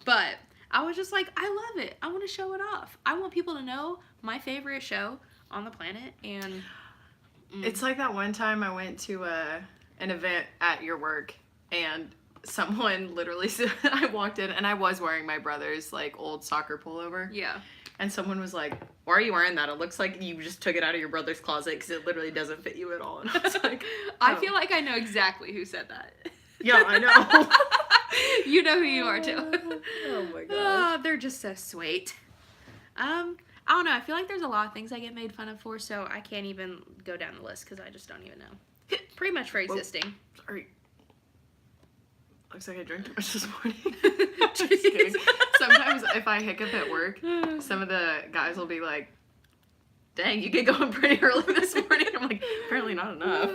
But I was just like, I love it. I want to show it off. I want people to know my favorite show on the planet. And it's like that one time I went to an event at your work, and someone literally said, I walked in and I was wearing my brother's like old soccer pullover. Yeah. And someone was like, why are you wearing that? It looks like you just took it out of your brother's closet because it literally doesn't fit you at all. And I was like, I feel like I know exactly who said that. Yeah, I know. You know who you are too. Oh my gosh. Oh, they're just so sweet. I don't know. I feel like there's a lot of things I get made fun of for, so I can't even go down the list because I just don't even know. Pretty much for existing. Sorry. Looks like I drank too much this morning. Just kidding. Sometimes if I hiccup at work, some of the guys will be like, dang, you get going pretty early this morning. I'm like, apparently not enough.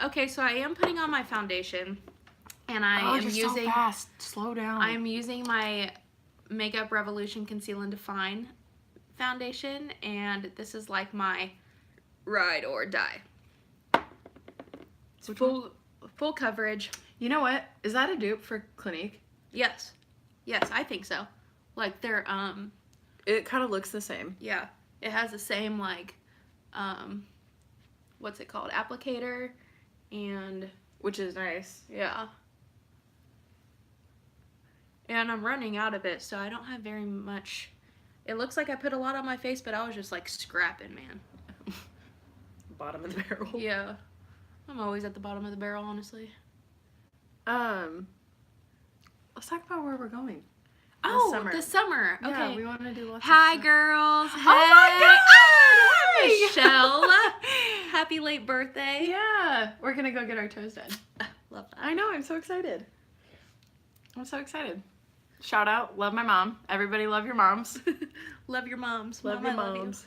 Okay, so I am putting on my foundation, and I am using so fast. Slow down. I am using my Makeup Revolution Conceal and Define foundation, and this is like my ride or die. It's full coverage. You know what? Is that a dupe for Clinique? Yes. Yes, I think so. Like they're It kind of looks the same. yeah. It has the same like what's it called? Applicator and Which is nice. yeah. And I'm running out of it, so I don't have very much. It looks like I put a lot on my face, but I was just like scrapping, man. Bottom of the barrel. Yeah. I'm always at the bottom of the barrel, honestly. Let's talk about where we're going. The summer. Okay. Yeah, we want to do lots Hi, of girls. Oh my Hey, God! Michelle. Happy late birthday. Yeah, we're gonna go get our toes done. Love that. I know, I'm so excited. I'm so excited. Shout out, love my mom. Everybody love your moms. Love your moms. Love Mom, your I love you. moms.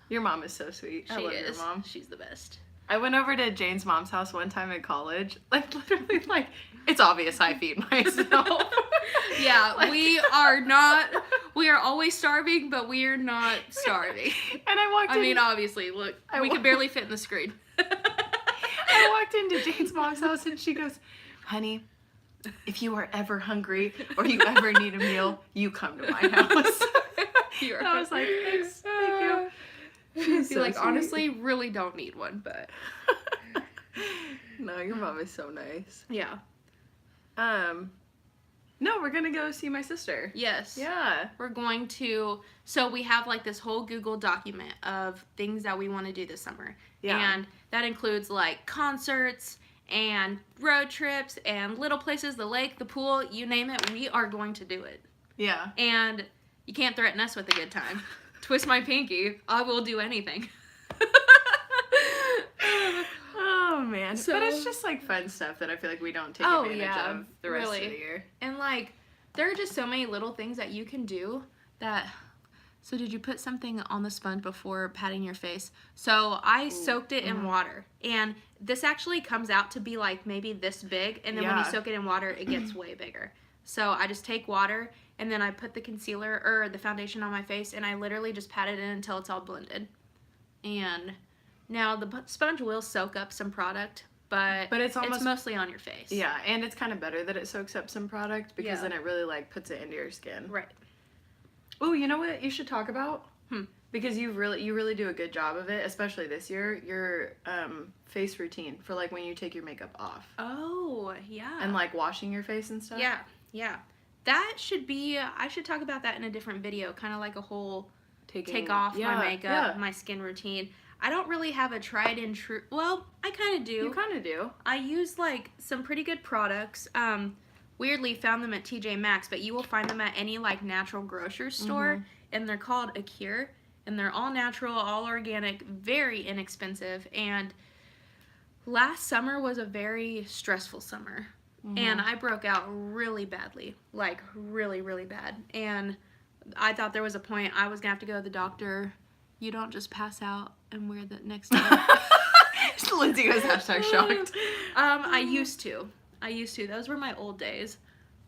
Your mom is so sweet. I She love is. your mom. She's the best. I went over to Jane's mom's house one time in college. Like, literally, like, it's obvious I feed myself. Yeah, Like- we are always starving, but we are not starving. And I walked in. I mean, obviously, look, we could barely fit in the screen. I walked into Jane's mom's house and she goes, honey, if you are ever hungry or you ever need a meal, you come to my house. And I was like, thanks, thank you. She's Be so like, sweet. honestly, really don't need one, but No, your mom is so nice. yeah. No, we're gonna go see my sister. Yes. Yeah. We're going to, so we have like this whole Google document of things that we want to do this summer. Yeah. And that includes like concerts and road trips and little places, the lake, the pool, you name it, we are going to do it. Yeah. And you can't threaten us with a good time. Twist my pinky, I will do anything. Oh man. So- But it's just like fun stuff that I feel like we don't take Oh, advantage yeah, of the rest really. of the year. And like, there are just so many little things that you can do that. So did you put something on the sponge before patting your face? So I soaked it in water, and this actually comes out to be like maybe this big, and then when you Yeah. soak it in water, it gets way bigger. So I just take water, and then I put the concealer or the foundation on my face, and I literally just pat it in until it's all blended. And now the sponge will soak up some product, but it's almost mostly on your face. Yeah, and it's kind of better that it soaks up some product because Yeah. then it really like puts it into your skin. Right. Oh, you know what you should talk about? Hmm. Because you really do a good job of it, especially this year. Your face routine for like when you take your makeup off Oh, yeah. and like washing your face and stuff. Yeah, yeah. That should be, I should talk about that in a different video, kind of like a whole take off my makeup, my skin routine. I don't really have a tried and true, well, I kind of do. You kind of do. I use like some pretty good products. weirdly found them at TJ Maxx, but you will find them at any like natural grocery store, and they're called A Cure, and they're all natural, all organic, very inexpensive. And last summer was a very stressful summer, and I broke out really badly, like really, really bad. And I thought there was a point I was gonna have to go to the doctor. You don't just pass out and wear the next day. Lindsay goes #shocked. I used to. Those were my old days.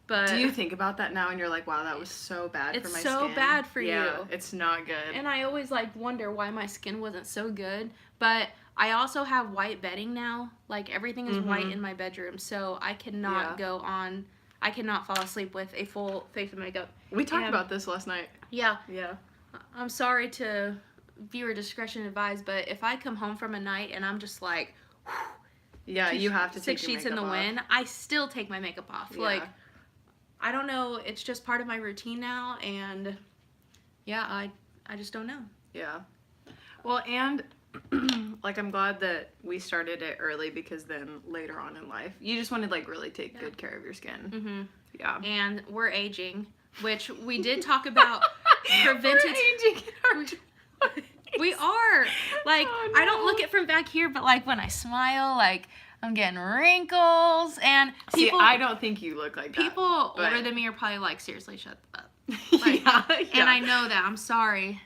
But do you think about that now and you're like, wow, that was so bad for my skin? It's so bad for you. It's not good. And I always like wonder why my skin wasn't so good. But I also have white bedding now. Like everything is white in my bedroom, so I cannot I cannot fall asleep with a full face of makeup. We talked about this last night. Yeah. Yeah. I'm sorry to viewer discretion advised, but if I come home from a night and I'm just like, yeah, you have to take 6 your sheets in the makeup off. wind, I still take my makeup off. Yeah. Like, I don't know, it's just part of my routine now, and yeah, I just don't know. Yeah. Well, and like I'm glad that we started it early, because then later on in life, you just want to like really take good care of your skin. Yeah. And we're aging, which we did talk about preventative. We're aging in our 20s. We are. Like, Oh, no. I don't look it from back here, but like when I smile, like I'm getting wrinkles, and people. See, I don't think you look like that. People but... older than me are probably like, seriously, shut up. Like, yeah. And I know that. I'm sorry.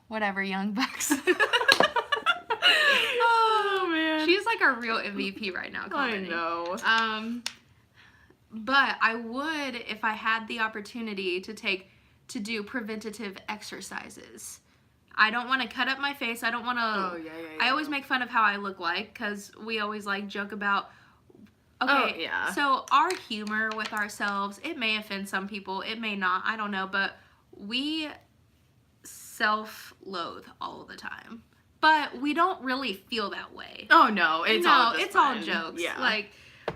Whatever, young bucks. Oh man. She's like our real MVP right now. Commenting. I know. But I would, if I had the opportunity to do preventative exercises. I don't want to cut up my face. I don't want to. Oh yeah. I always make fun of how I look like, because we always like joke about. Okay, Oh, yeah. So our humor with ourselves, it may offend some people, it may not, I don't know, but we self-loathe all the time. But we don't really feel that way. Oh no, it's all just all fun. jokes. Yeah. Like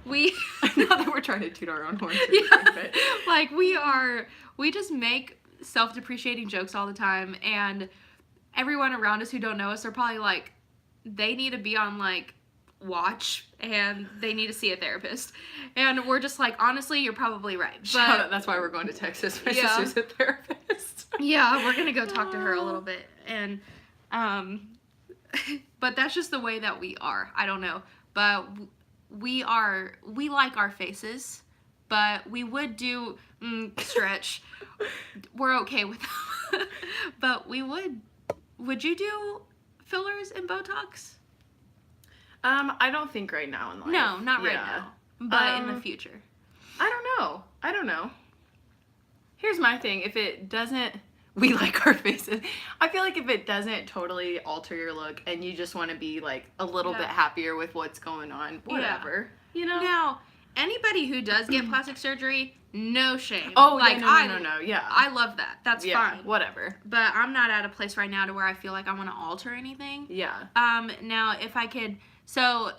we not that we're trying to toot our own horn. But... like we just make self-depreciating jokes all the time, and everyone around us who don't know us are probably like, they need to be on like watch, and they need to see a therapist. And we're just like, honestly, you're probably right. But that's why we're going to Texas. My Yeah. sister's a therapist. yeah, we're gonna go talk to her a little bit. And but that's just the way that we are. I don't know, but we like our faces, but we would do stretch. We're okay with them. But would you do fillers and Botox? I don't think right now in life. No, not right now. But in the future. I don't know. Here's my thing. If it doesn't, we like our faces. I feel like if it doesn't totally alter your look and you just want to be like a little bit happier with what's going on, whatever. You know? Now, anybody who does get plastic surgery, no shame. Oh, like, no. Yeah. I love that. That's fine. Whatever. But I'm not at a place right now to where I feel like I want to alter anything. Yeah. Now, if I could... So,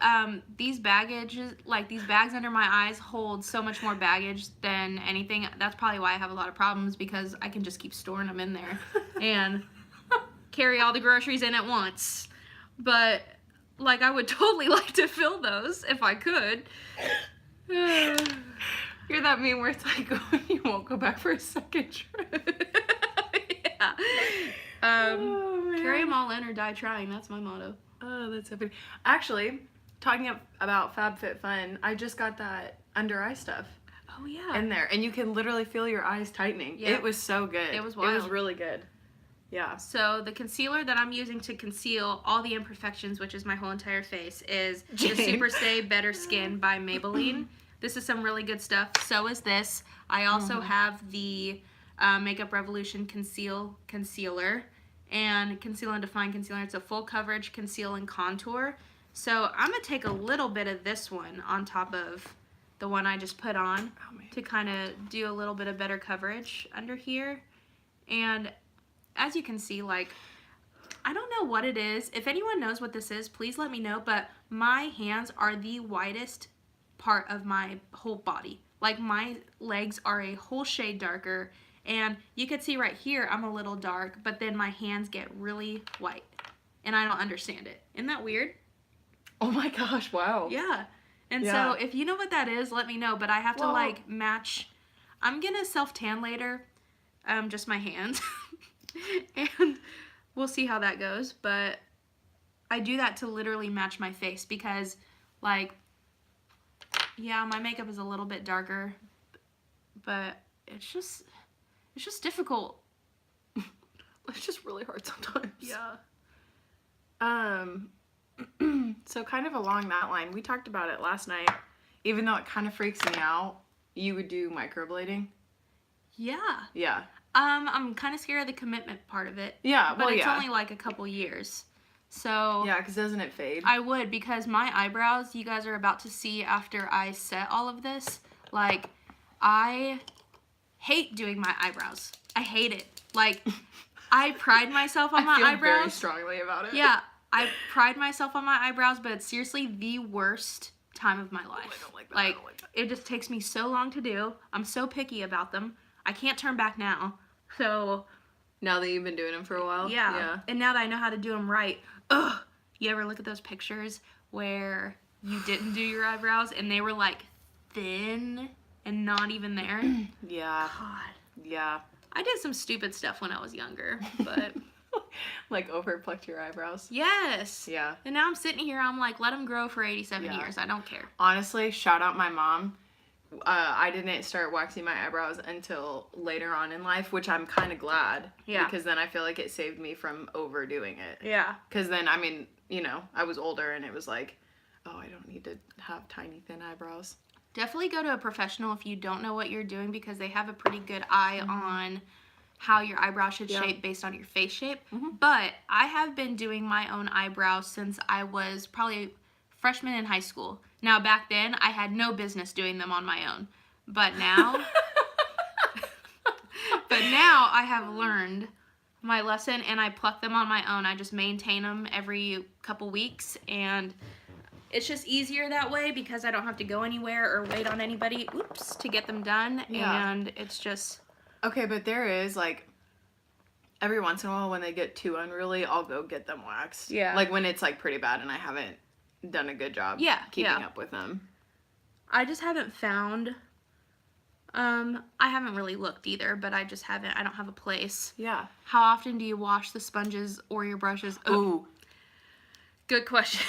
these bags under my eyes hold so much more baggage than anything. That's probably why I have a lot of problems, because I can just keep storing them in there and carry all the groceries in at once. But, like, I would totally like to fill those if I could. You're that meme where it's like, you won't go back for a second trip. Yeah. Oh, man. Carry them all in or die trying. That's my motto. Oh, that's so funny. Actually, talking about FabFitFun, I just got that under eye stuff. Oh, yeah. In there. And you can literally feel your eyes tightening. Yeah. It was so good. It was wild. It was really good. Yeah. So the concealer that I'm using to conceal all the imperfections, which is my whole entire face, is Jane. the Super Stay Better Skin by Maybelline. This is some really good stuff. So is this. I also have the Makeup Revolution Concealer. And Conceal and Define Concealer. It's a full coverage conceal and contour. So I'm going to take a little bit of this one on top of the one I just put on to kind of do a little bit of better coverage under here. And as you can see, like, I don't know what it is. If anyone knows what this is, please let me know. But my hands are the whitest part of my whole body. Like, my legs are a whole shade darker. And you can see right here, I'm a little dark, but then my hands get really white. And I don't understand it. Isn't that weird? Oh my gosh, wow. Yeah. And Yeah. so if you know what that is, let me know. But I have to like match. I'm gonna self-tan later, just my hands. And we'll see how that goes. But I do that to literally match my face because, like, yeah, my makeup is a little bit darker, but it's just difficult. It's just really hard sometimes. Yeah. So kind of along that line, we talked about it last night. Even though it kind of freaks me out, you would do microblading. Yeah. Yeah. I'm kind of scared of the commitment part of it. Yeah, but well, it's yeah. only like a couple years. So Yeah, because doesn't it fade? I would, because my eyebrows, you guys are about to see after I set all of this, like, I hate doing my eyebrows. I hate it. Like, I pride myself on my I feel eyebrows. very strongly about it. Yeah, I pride myself on my eyebrows, but it's seriously the worst time of my life. I don't like that. Like, I don't like that. it just takes me so long to do. I'm so picky about them. I can't turn back now. So, Now that you've been doing them for a while? yeah. And now that I know how to do them right, ugh. You ever look at those pictures where you didn't do your eyebrows and they were like thin and not even there? Yeah. God. Yeah. I did some stupid stuff when I was younger, but Like overplucked your eyebrows? yes. Yeah. And now I'm sitting here, I'm like, let them grow for 87 Yeah. years. I don't care. Honestly, shout out my mom. I didn't start waxing my eyebrows until later on in life, which I'm kind of glad. Yeah. Because then I feel like it saved me from overdoing it. Yeah. Because then, I mean, you know, I was older and it was like, oh, I don't need to have tiny, thin eyebrows. Definitely go to a professional if you don't know what you're doing, because they have a pretty good eye on how your eyebrow should shape based on your face shape. But I have been doing my own eyebrows since I was probably freshman in high school. Now, back then, I had no business doing them on my own. But now, I have learned my lesson and I pluck them on my own. I just maintain them every couple weeks, and it's just easier that way because I don't have to go anywhere or wait on anybody, to get them done. Yeah. And it's just... Okay, but there is, like, every once in a while when they get too unruly, I'll go get them waxed. Yeah. Like, when it's, like, pretty bad and I haven't done a good job keeping up with them. I just haven't found... I haven't really looked either, but I just haven't... I don't have a place. Yeah. How often do you wash the sponges or your brushes? Ooh. Good question.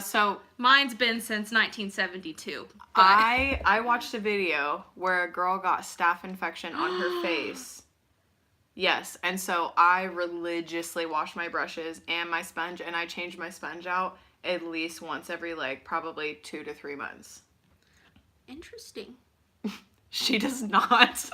So... Mine's been since 1972. But... I watched a video where a girl got staph infection on her face. Yes, and so I religiously wash my brushes and my sponge, and I change my sponge out at least once every, like, probably 2 to 3 months. Interesting. She does not.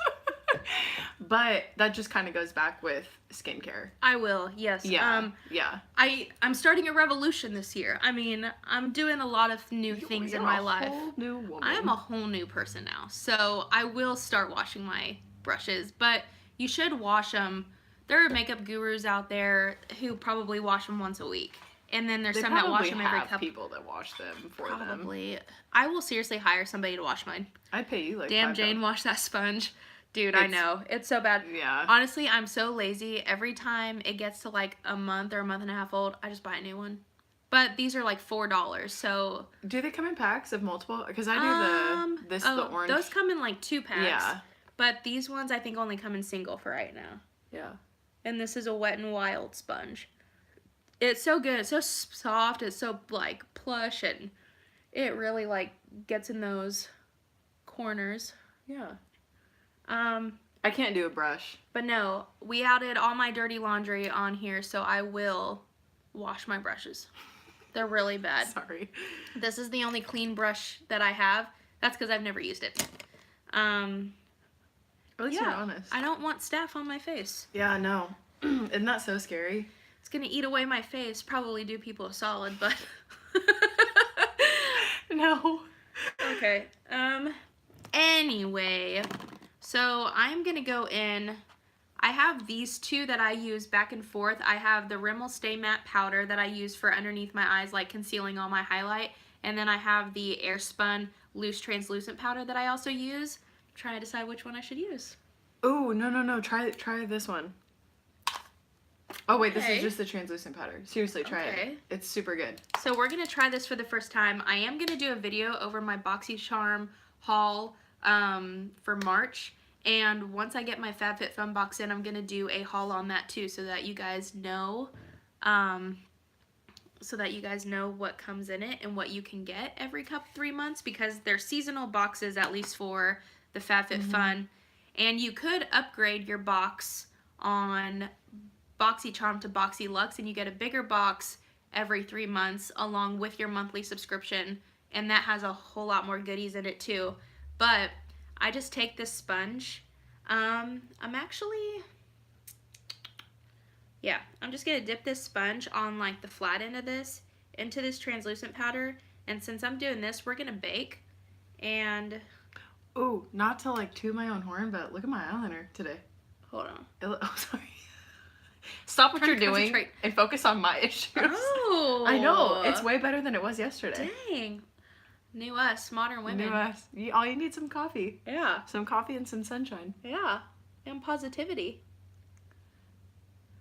But that just kind of goes back with skincare. I will, yes. Yeah, yeah. I'm starting a revolution this year. I mean, I'm doing a lot of new things in my life. Whole new woman. I am a whole new person now. So I will start washing my brushes, but you should wash them. There are makeup gurus out there who probably wash them once a week. And then there's some that wash them every couple. People that wash them for them. Probably. I will seriously hire somebody to wash mine. I'd pay you like Damn, $5. Jane, wash that sponge. Dude, I know. It's so bad. Yeah. Honestly, I'm so lazy. Every time it gets to like a month or a month and a half old, I just buy a new one. But these are like $4, so... Do they come in packs of multiple? Because I do the orange. Those come in like 2 packs. Yeah. But these ones I think only come in single for right now. Yeah. And this is a Wet n Wild sponge. It's so good. It's so soft. It's so like plush, and it really like gets in those corners. Yeah. I can't do a brush. But no, we added all my dirty laundry on here, so I will wash my brushes. They're really bad. Sorry. This is the only clean brush that I have. That's because I've never used it. At least you're honest. I don't want staph on my face. Yeah, no. Isn't that so scary? It's gonna eat away my face. Probably do people a solid, but... No. Okay. Anyway, so I'm gonna go in. I have these two that I use back and forth. I have the Rimmel Stay Matte Powder that I use for underneath my eyes, like concealing all my highlight. And then I have the Airspun Loose Translucent Powder that I also use. I'm trying to decide which one I should use. Oh, no. Try this one. Oh wait, this Okay. is just the translucent powder. Seriously, try Okay. it. It's super good. So we're gonna try this for the first time. I am gonna do a video over my BoxyCharm haul for March, and once I get my FabFitFun box in, I'm gonna do a haul on that too, so that you guys know, what comes in it and what you can get every 3 months, because they're seasonal boxes, at least for the FabFitFun, and you could upgrade your box on BoxyCharm to BoxyLuxe, and you get a bigger box every 3 months along with your monthly subscription, and that has a whole lot more goodies in it too. But I just take this sponge. I'm just gonna dip this sponge on like the flat end of this into this translucent powder, and since I'm doing this, we're gonna bake. And Ooh, not to like toot my own horn, but look at my eyeliner today. hold on. Oh, sorry. Stop what you're doing Concentrate. and focus on my issues. Oh, I know. It's way better than it was yesterday. Dang. New us, modern women. New us. All you need is some coffee. Yeah. Some coffee and some sunshine. Yeah. And positivity.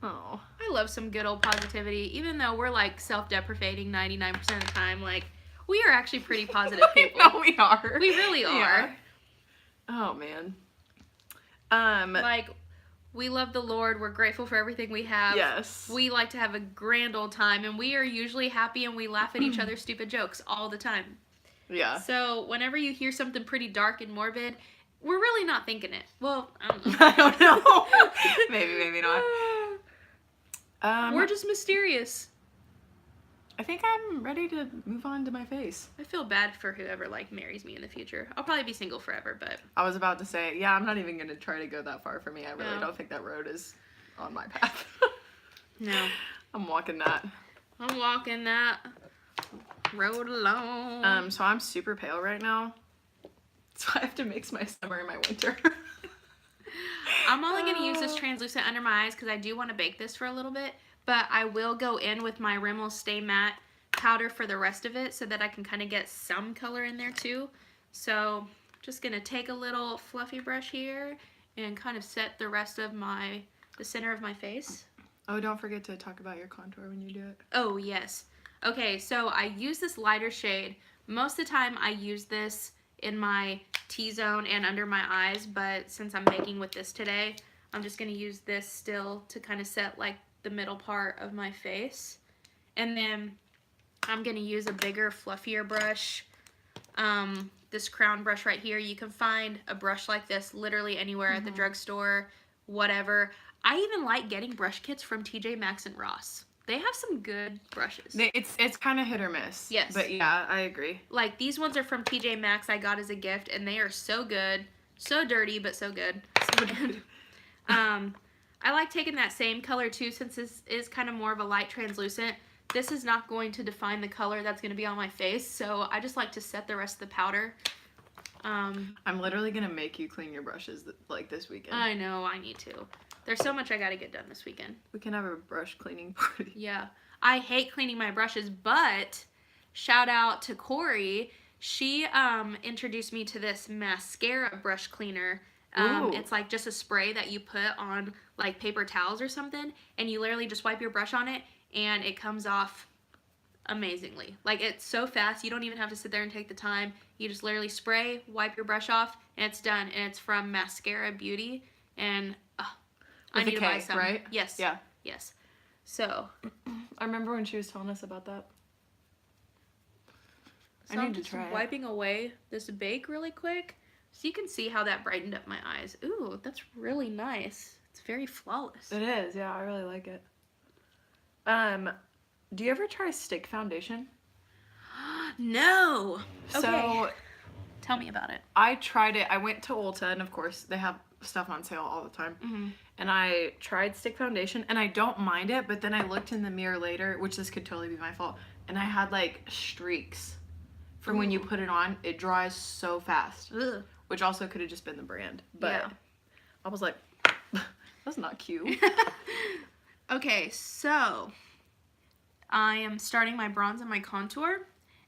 Oh. I love some good old positivity, even though we're like self-deprecating 99% of the time. Like, we are actually pretty positive people. No, we are. We really are. Yeah. Oh man. Like, we love the Lord. We're grateful for everything we have. Yes. We like to have a grand old time, and we are usually happy, and we laugh at each other's stupid jokes all the time. Yeah. So whenever you hear something pretty dark and morbid, we're really not thinking it. Well, I don't know. I don't know. maybe not. We're just mysterious. I think I'm ready to move on to my face. I feel bad for whoever like marries me in the future. I'll probably be single forever, but I was about to say, yeah, I'm not even gonna try to go that far for me. I really No. don't think that road is on my path. no. I'm walking that. I'm walking that road alone. So I'm super pale right now. So I have to mix my summer and my winter. I'm only going to use this translucent under my eyes because I do want to bake this for a little bit, but I will go in with my Rimmel Stay Matte powder for the rest of it so that I can kind of get some color in there too. So just going to take a little fluffy brush here and kind of set the rest of the center of my face. Oh, don't forget to talk about your contour when you do it. Oh, yes. Okay, so I use this lighter shade. Most of the time I use this in my T-zone and under my eyes, but since I'm baking with this today, I'm just going to use this still to kind of set like the middle part of my face. And then I'm going to use a bigger, fluffier brush. This crown brush right here. You can find a brush like this literally anywhere at the drugstore, whatever. I even like getting brush kits from TJ Maxx and Ross. They have some good brushes. It's kind of hit or miss. Yes. But yeah, I agree. Like, these ones are from TJ Maxx I got as a gift, and they are so good. So dirty, but so good. So good. I like taking that same color, too, since this is kind of more of a light translucent. This is not going to define the color that's going to be on my face, so I just like to set the rest of the powder. I'm literally going to make you clean your brushes like this weekend. I know, I need to. There's so much I got to get done this weekend. We can have a brush cleaning party. Yeah. I hate cleaning my brushes, but shout out to Corey. She introduced me to this mascara brush cleaner. It's like just a spray that you put on like paper towels or something, and you literally just wipe your brush on it, and it comes off amazingly. Like, it's so fast, you don't even have to sit there and take the time. You just literally spray, wipe your brush off, and it's done. And it's from Mascara Beauty, and I need to buy some. Right? Yes. Yeah. Yes. So I remember when she was telling us about that. So I'm just wiping away this bake really quick so you can see how that brightened up my eyes. Ooh, that's really nice. It's very flawless. It is, yeah, I really like it. Do you ever try stick foundation? No. Okay. So tell me about it. I tried it. I went to Ulta, and of course they have stuff on sale all the time. Mm-hmm. And I tried stick foundation, and I don't mind it, but then I looked in the mirror later, which this could totally be my fault, and I had like streaks from when you put it on. It dries so fast. Ugh. Which also could have just been the brand. But Yeah. I was like, that's not cute. Okay, so I am starting my bronze and my contour.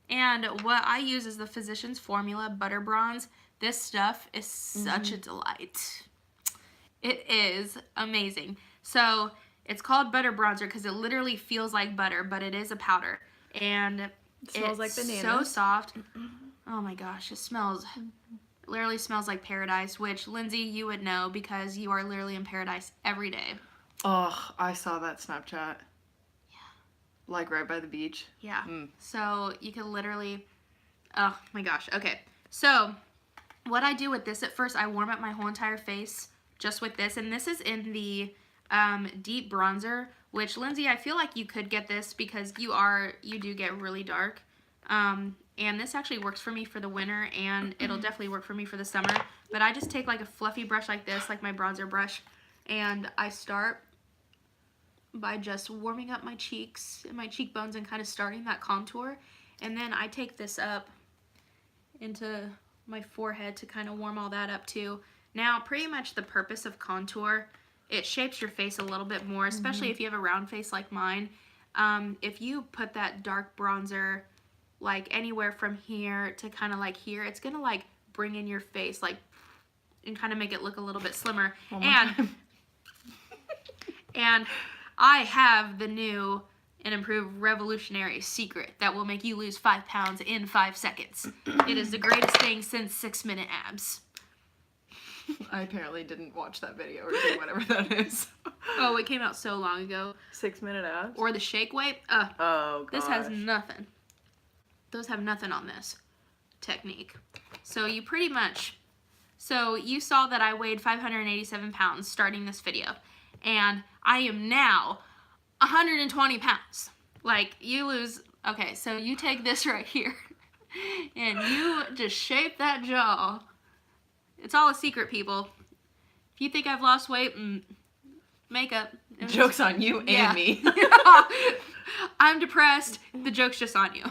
And what I use is the Physicians Formula Butter Bronze. This stuff is such a delight. It is amazing. So It's called butter bronzer because it literally feels like butter, but it is a powder. And It smells like so bananas. soft. Oh my gosh, literally smells like paradise, which Lindsay, you would know because you are literally in paradise every day. Oh, I saw that Snapchat. Yeah. Like right by the beach. Yeah. So you can literally, oh my gosh. Okay. So what I do with this at first, I warm up my whole entire face just with this. And this is in the deep bronzer, which Lindsay, I feel like you could get this because you do get really dark. And this actually works for me for the winter, and it'll definitely work for me for the summer. But I just take like a fluffy brush like this, like my bronzer brush, and I start by just warming up my cheeks and my cheekbones and kind of starting that contour. And then I take this up into my forehead to kind of warm all that up too. Now, pretty much the purpose of contour, it shapes your face a little bit more, especially if you have a round face like mine. If you put that dark bronzer like anywhere from here to kind of like here, it's gonna like bring in your face like and kind of make it look a little bit slimmer. And I have the new and improved revolutionary secret that will make you lose 5 pounds in 5 seconds. It is the greatest thing since 6-minute abs. I apparently didn't watch that video or do whatever that is. Oh, it came out so long ago. 6-minute abs? Or the shake weight. Oh, gosh. This has nothing. Those have nothing on this technique. So you pretty much, so you saw that I weighed 587 pounds starting this video. And I am now 120 pounds. Like, you lose, okay, so you take this right here. And you just shape that jaw. It's all a secret, people. If you think I've lost weight, makeup. Joke's on you and me. I'm depressed. The joke's just on you.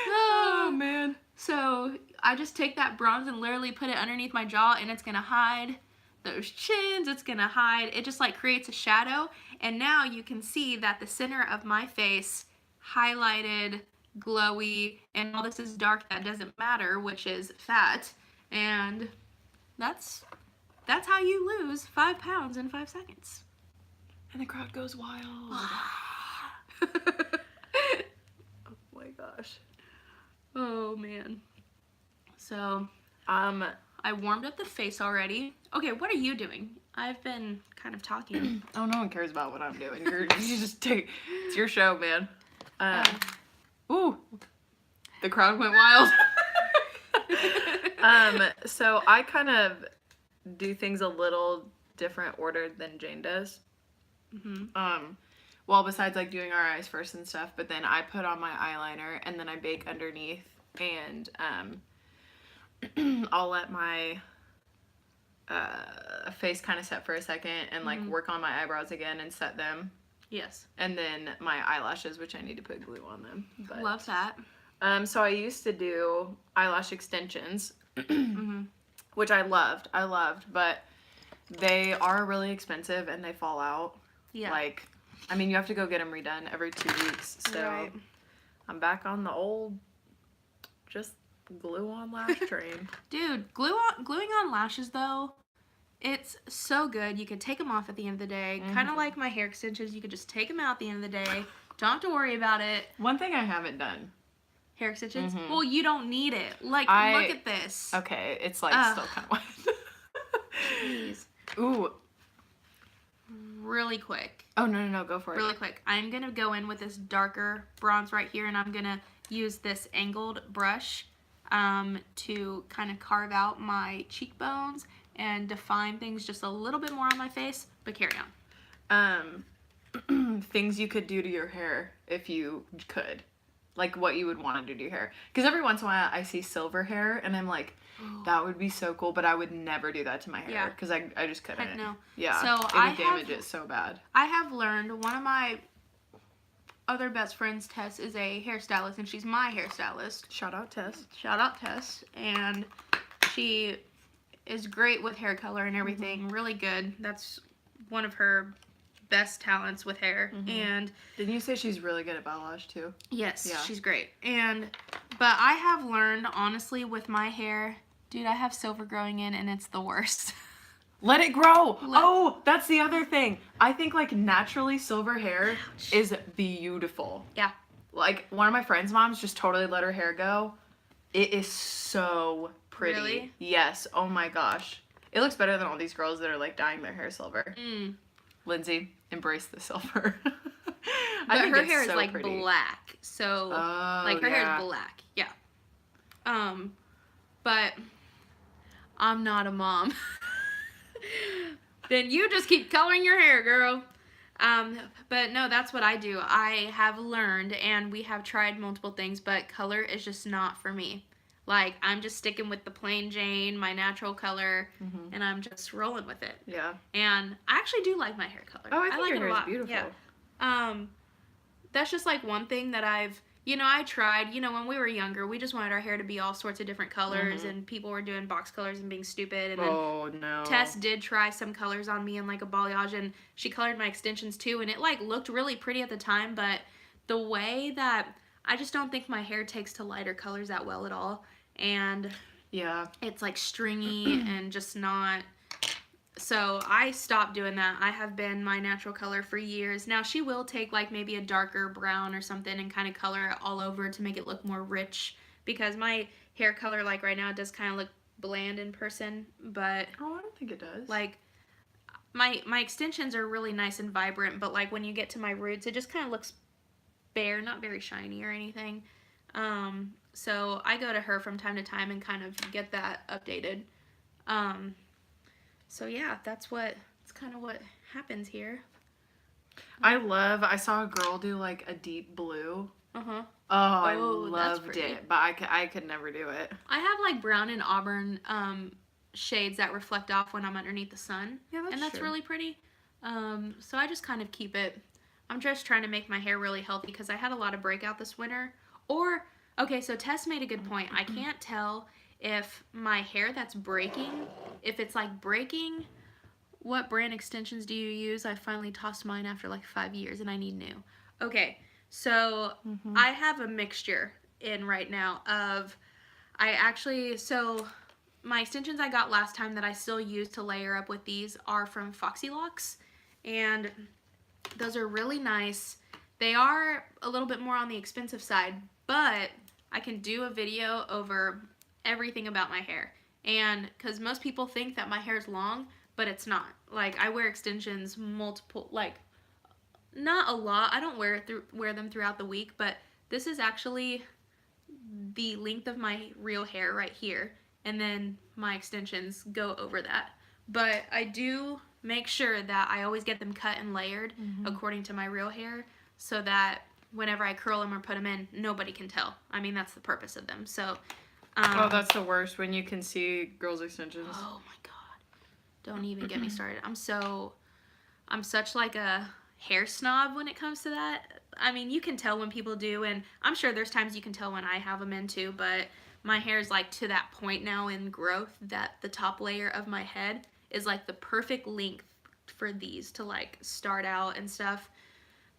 Oh, man. So I just take that bronze and literally put it underneath my jaw, and it's going to hide those chins. It's going to hide. It just like creates a shadow. And now you can see that the center of my face highlighted, glowy, and all this is dark that doesn't matter, which is fat. And that's how you lose 5 pounds in 5 seconds. And the crowd goes wild. Oh my gosh. Oh man. So, I warmed up the face already. Okay, what are you doing? I've been kind of talking. Oh, no one cares about what I'm doing. You just take, it's your show, man. Ooh, the crowd went wild. So I kind of do things a little different ordered than Jane does. Well, besides like doing our eyes first and stuff, but then I put on my eyeliner and then I bake underneath, and I'll let my face kind of set for a second and like work on my eyebrows again and set them. Yes. And then my eyelashes, which I need to put glue on them. But, love that. so I used to do eyelash extensions, which I loved, but they are really expensive and they fall out. Yeah. Like, I mean, you have to go get them redone every 2 weeks. So Right. I'm back on the old, just glue on lash train. Dude, gluing on lashes though, it's so good. You could take them off at the end of the day. Kind of like my hair extensions. You could just take them out at the end of the day. Don't have to worry about it. One thing I haven't done. Hair extensions? Well, you don't need it. Like, look at this. Okay, it's like still kind of wet. Jeez. Ooh. Really quick. Oh, no, go for it. Really quick. I'm going to go in with this darker bronze right here, and I'm going to use this angled brush to kind of carve out my cheekbones and define things just a little bit more on my face, but carry on. Things you could do to your hair if you could. Like what you would want to do to your hair. Because every once in a while I see silver hair and I'm like, that would be so cool, but I would never do that to my hair because I just couldn't. Heck no. Yeah, so it would damage it so bad. I have learned, one of my other best friends, Tess, is a hairstylist, and she's my hairstylist. Shout out Tess. Shout out Tess. And she is great with hair color and everything. Really good. That's one of her best talents with hair. And didn't you say she's really good at balayage too? Yes, yeah. She's great. But I have learned, honestly, with my hair, dude, I have silver growing in and it's the worst. Let it grow. Oh, that's the other thing. I think like naturally silver hair is beautiful. Yeah. Like one of my friend's moms just totally let her hair go. It is so pretty. Really? Yes. Oh my gosh. It looks better than all these girls that are like dyeing their hair silver. Lindsay, embrace the silver. But her hair is like pretty. Black. So like her hair is black. Yeah. But I'm not a mom. Then you just keep coloring your hair, girl. But no, that's what I do. I have learned, and we have tried multiple things, but color is just not for me. Like, I'm just sticking with the plain Jane, my natural color, and I'm just rolling with it. Yeah. And I actually do like my hair color. Oh, I think like your it hair a lot. is beautiful. Yeah. That's just like one thing that I tried, when we were younger, we just wanted our hair to be all sorts of different colors, and people were doing box colors and being stupid. And then Tess did try some colors on me in like a balayage, and she colored my extensions too, and it like looked really pretty at the time, but the way that I just don't think my hair takes to lighter colors that well at all, and yeah, it's like stringy and just not. So I stopped doing that. I have been my natural color for years. Now she will take like maybe a darker brown or something and kind of color it all over to make it look more rich, because my hair color like right now it does kind of look bland in person, but oh, I don't think it does. Like my extensions are really nice and vibrant, but like when you get to my roots it just kind of looks bare, not very shiny or anything. So I go to her from time to time and kind of get that updated. So yeah, that's kind of what happens here. I saw a girl do like a deep blue. Oh, I loved it, but I could never do it. I have like brown and auburn shades that reflect off when I'm underneath the sun. Yeah, that's true. really pretty. So I just kind of keep it. I'm just trying to make my hair really healthy because I had a lot of breakout this winter. So Tess made a good point. I can't tell if my hair that's breaking, if it's like breaking. What brand extensions do you use? I finally tossed mine after like 5 years and I need new. Okay, so I have a mixture in right now of, my extensions I got last time that I still use to layer up with these are from Foxy Locks, and those are really nice. They are a little bit more on the expensive side, but I can do a video over everything about my hair. And because most people think that my hair is long, but it's not. Like, I wear extensions multiple, like, not a lot. I don't wear them throughout the week, but this is actually the length of my real hair right here, and then my extensions go over that. But I do make sure that I always get them cut and layered according to my real hair, so that whenever I curl them or put them in, nobody can tell. I mean, that's the purpose of them. So that's the worst, when you can see girls' extensions. Oh my god. Don't even get me started. I'm such like a hair snob when it comes to that. I mean, you can tell when people do, and I'm sure there's times you can tell when I have them in too, but my hair is like to that point now in growth that the top layer of my head is like the perfect length for these to like start out and stuff.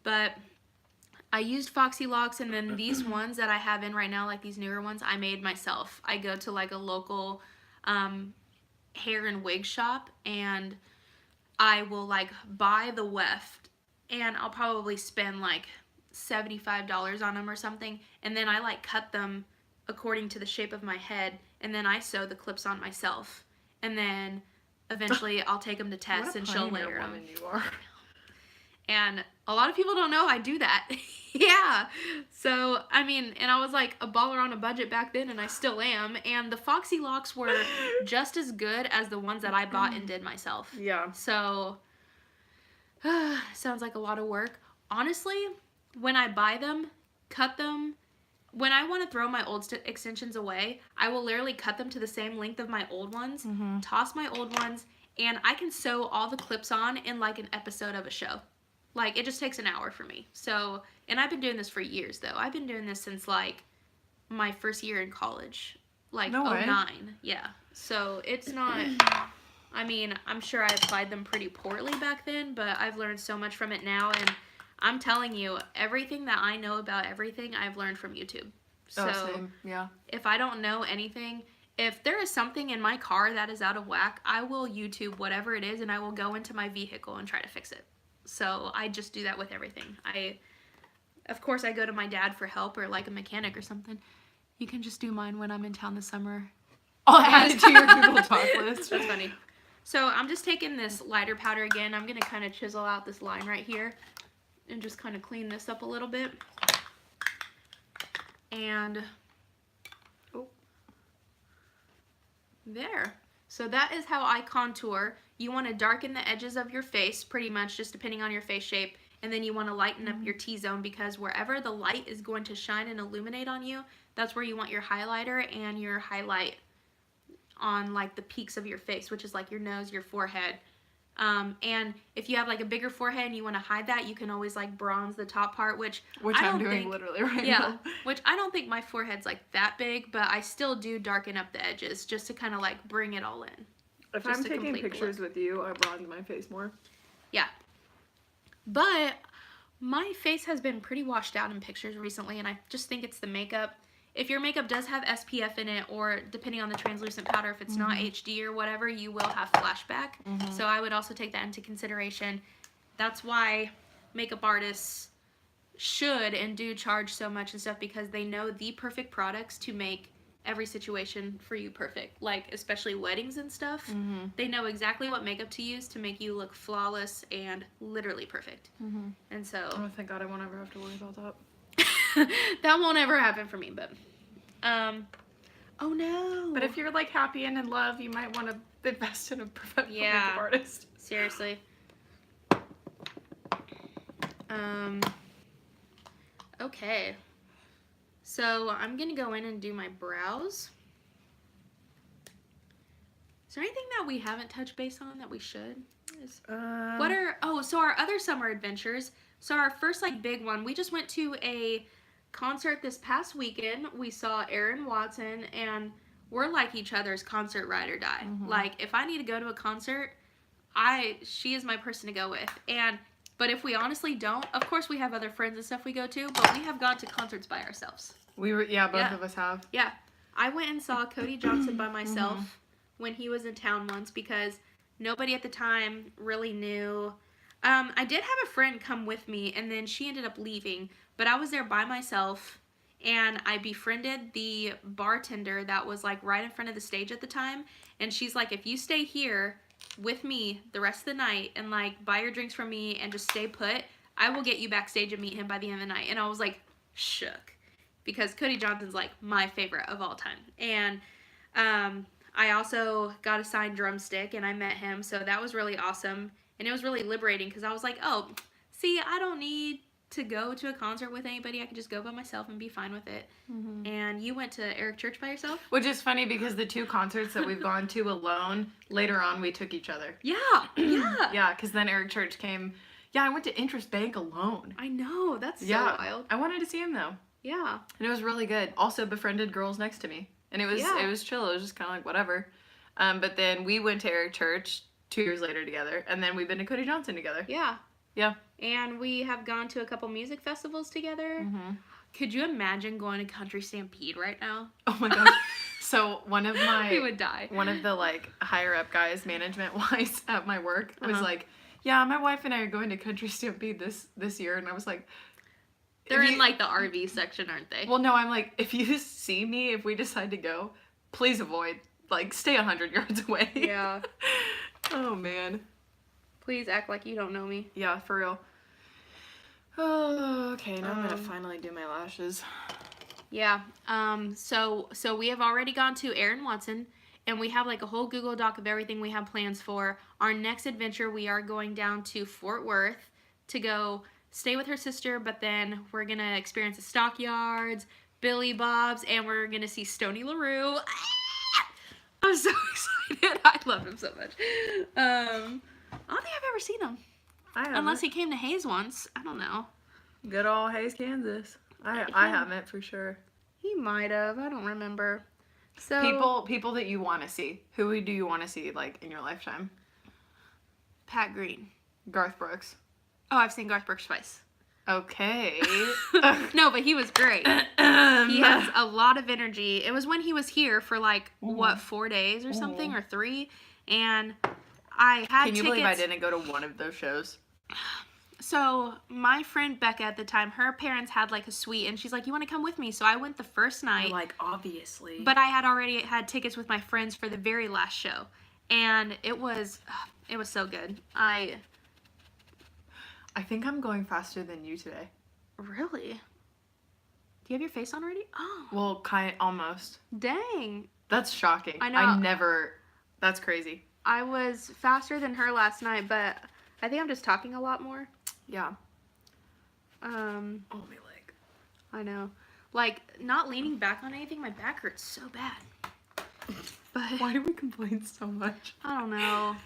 But I used Foxy Locks, and then these ones that I have in right now, like these newer ones, I made myself. I go to like a local hair and wig shop, and I will like buy the weft, and I'll probably spend like $75 on them or something, and then I like cut them according to the shape of my head, and then I sew the clips on myself, and then eventually I'll take them to Tess and she'll layer them. You are. And a lot of people don't know I do that. Yeah. So, I mean, and I was like a baller on a budget back then, and I still am. And the Foxy Locks were just as good as the ones that I bought and did myself. Yeah. So, sounds like a lot of work. Honestly, when I buy them, cut them, when I want to throw my old extensions away, I will literally cut them to the same length of my old ones, toss my old ones, and I can sew all the clips on in like an episode of a show. Like, it just takes an hour for me. So, and I've been doing this for years, though. I've been doing this since, like, my first year in college. Like, no way. 09. Yeah. So, it's not, I mean, I'm sure I applied them pretty poorly back then, but I've learned so much from it now, and I'm telling you, everything that I know about everything, I've learned from YouTube. So, same. Yeah. If I don't know anything, if there is something in my car that is out of whack, I will YouTube whatever it is and I will go into my vehicle and try to fix it. So I just do that with everything. Of course, I go to my dad for help or like a mechanic or something. You can just do mine when I'm in town this summer. I'll add it to your Google Talk list. That's funny. So I'm just taking this lighter powder again. I'm going to kind of chisel out this line right here and just kind of clean this up a little bit. And there. So that is how I contour. You want to darken the edges of your face pretty much, just depending on your face shape. And then you want to lighten up your T-zone, because wherever the light is going to shine and illuminate on you, that's where you want your highlighter and your highlight on like the peaks of your face, which is like your nose, your forehead. And if you have like a bigger forehead and you want to hide that, you can always like bronze the top part, which I'm doing literally right now. Which I don't think my forehead's like that big, but I still do darken up the edges just to kind of like bring it all in. If I'm taking pictures with you, I bronze my face more. Yeah. But my face has been pretty washed out in pictures recently, and I just think it's the makeup. If your makeup does have SPF in it, or depending on the translucent powder, if it's not HD or whatever, you will have flashback. So I would also take that into consideration. That's why makeup artists should and do charge so much and stuff, because they know the perfect products to make every situation for you perfect. Like, especially weddings and stuff. They know exactly what makeup to use to make you look flawless and literally perfect. And so... Oh, thank God I won't ever have to worry about that. That won't ever happen for me, but oh no. But if you're like happy and in love, you might want to invest in a professional makeup artist. Seriously. Okay. So I'm gonna go in and do my brows. Is there anything that we haven't touched base on that we should? So our other summer adventures. So our first like big one, we just went to a concert this past weekend. We saw Erin Watson, and we're like each other's concert ride or die. Like, if I need to go to a concert, she is my person to go with. But if we honestly don't, of course we have other friends and stuff we go to, but we have gone to concerts by ourselves. Both of us have. Yeah. I went and saw Cody Johnson by myself when he was in town once, because nobody at the time really knew. I did have a friend come with me, and then she ended up leaving, but I was there by myself, and I befriended the bartender that was like right in front of the stage at the time, and she's like, if you stay here with me the rest of the night and like buy your drinks from me and just stay put, I will get you backstage and meet him by the end of the night. And I was like shook, because Cody Johnson's like my favorite of all time. And I also got a signed drumstick and I met him, so that was really awesome. And it was really liberating, because I was like, oh, see, I don't need to go to a concert with anybody. I can just go by myself and be fine with it. And you went to Eric Church by yourself? Which is funny, because the 2 concerts that we've gone to alone, later on we took each other. Yeah, yeah. Yeah, because then Eric Church came. Yeah, I went to Interest Bank alone. I know, that's so wild. I wanted to see him, though. Yeah. And it was really good. Also befriended girls next to me. And it was chill. It was just kind of like whatever. But then we went to Eric Church 2 years later together, and then we've been to Cody Johnson together. Yeah. Yeah. And we have gone to a couple music festivals together. Could you imagine going to Country Stampede right now? Oh my gosh. So one of we would die. One of the like higher up guys, management wise, at my work was like, yeah, my wife and I are going to Country Stampede this year, and I was like, they're in like the RV section, aren't they? Well, no, I'm like, if you see me, if we decide to go, please avoid, like, stay 100 yards away. Yeah. Oh man. Please act like you don't know me. Yeah, for real. Oh, okay. Now I'm gonna finally do my lashes. Yeah. So we have already gone to Erin Watson, and we have like a whole Google Doc of everything we have plans for. Our next adventure, we are going down to Fort Worth to go stay with her sister, but then we're gonna experience the Stockyards, Billy Bob's, and we're gonna see Stoney LaRue. I'm so excited. I love him so much. I don't think I've ever seen him. I haven't. Unless he came to Hayes once. I don't know. Good old Hayes, Kansas. I haven't for sure. He might have. I don't remember. So people that you want to see. Who do you want to see like in your lifetime? Pat Green. Garth Brooks. Oh, I've seen Garth Brooks twice. Okay. No, but he was great. He has a lot of energy. It was when he was here for like, what, 4 days or something, or 3, and I had Can you tickets. believe I didn't go to one of those shows? So my friend Becca at the time, her parents had like a suite, and she's like, "You want to come with me?" So I went the first night. Like, obviously. But I had already had tickets with my friends for the very last show, and it was so good. I think I'm going faster than you today. Really? Do you have your face on already? Oh. Well, almost. Dang. That's shocking. I know. That's crazy. I was faster than her last night, but I think I'm just talking a lot more. Yeah. Oh, my leg. I know. Like, not leaning back on anything, my back hurts so bad. But why do we complain so much? I don't know.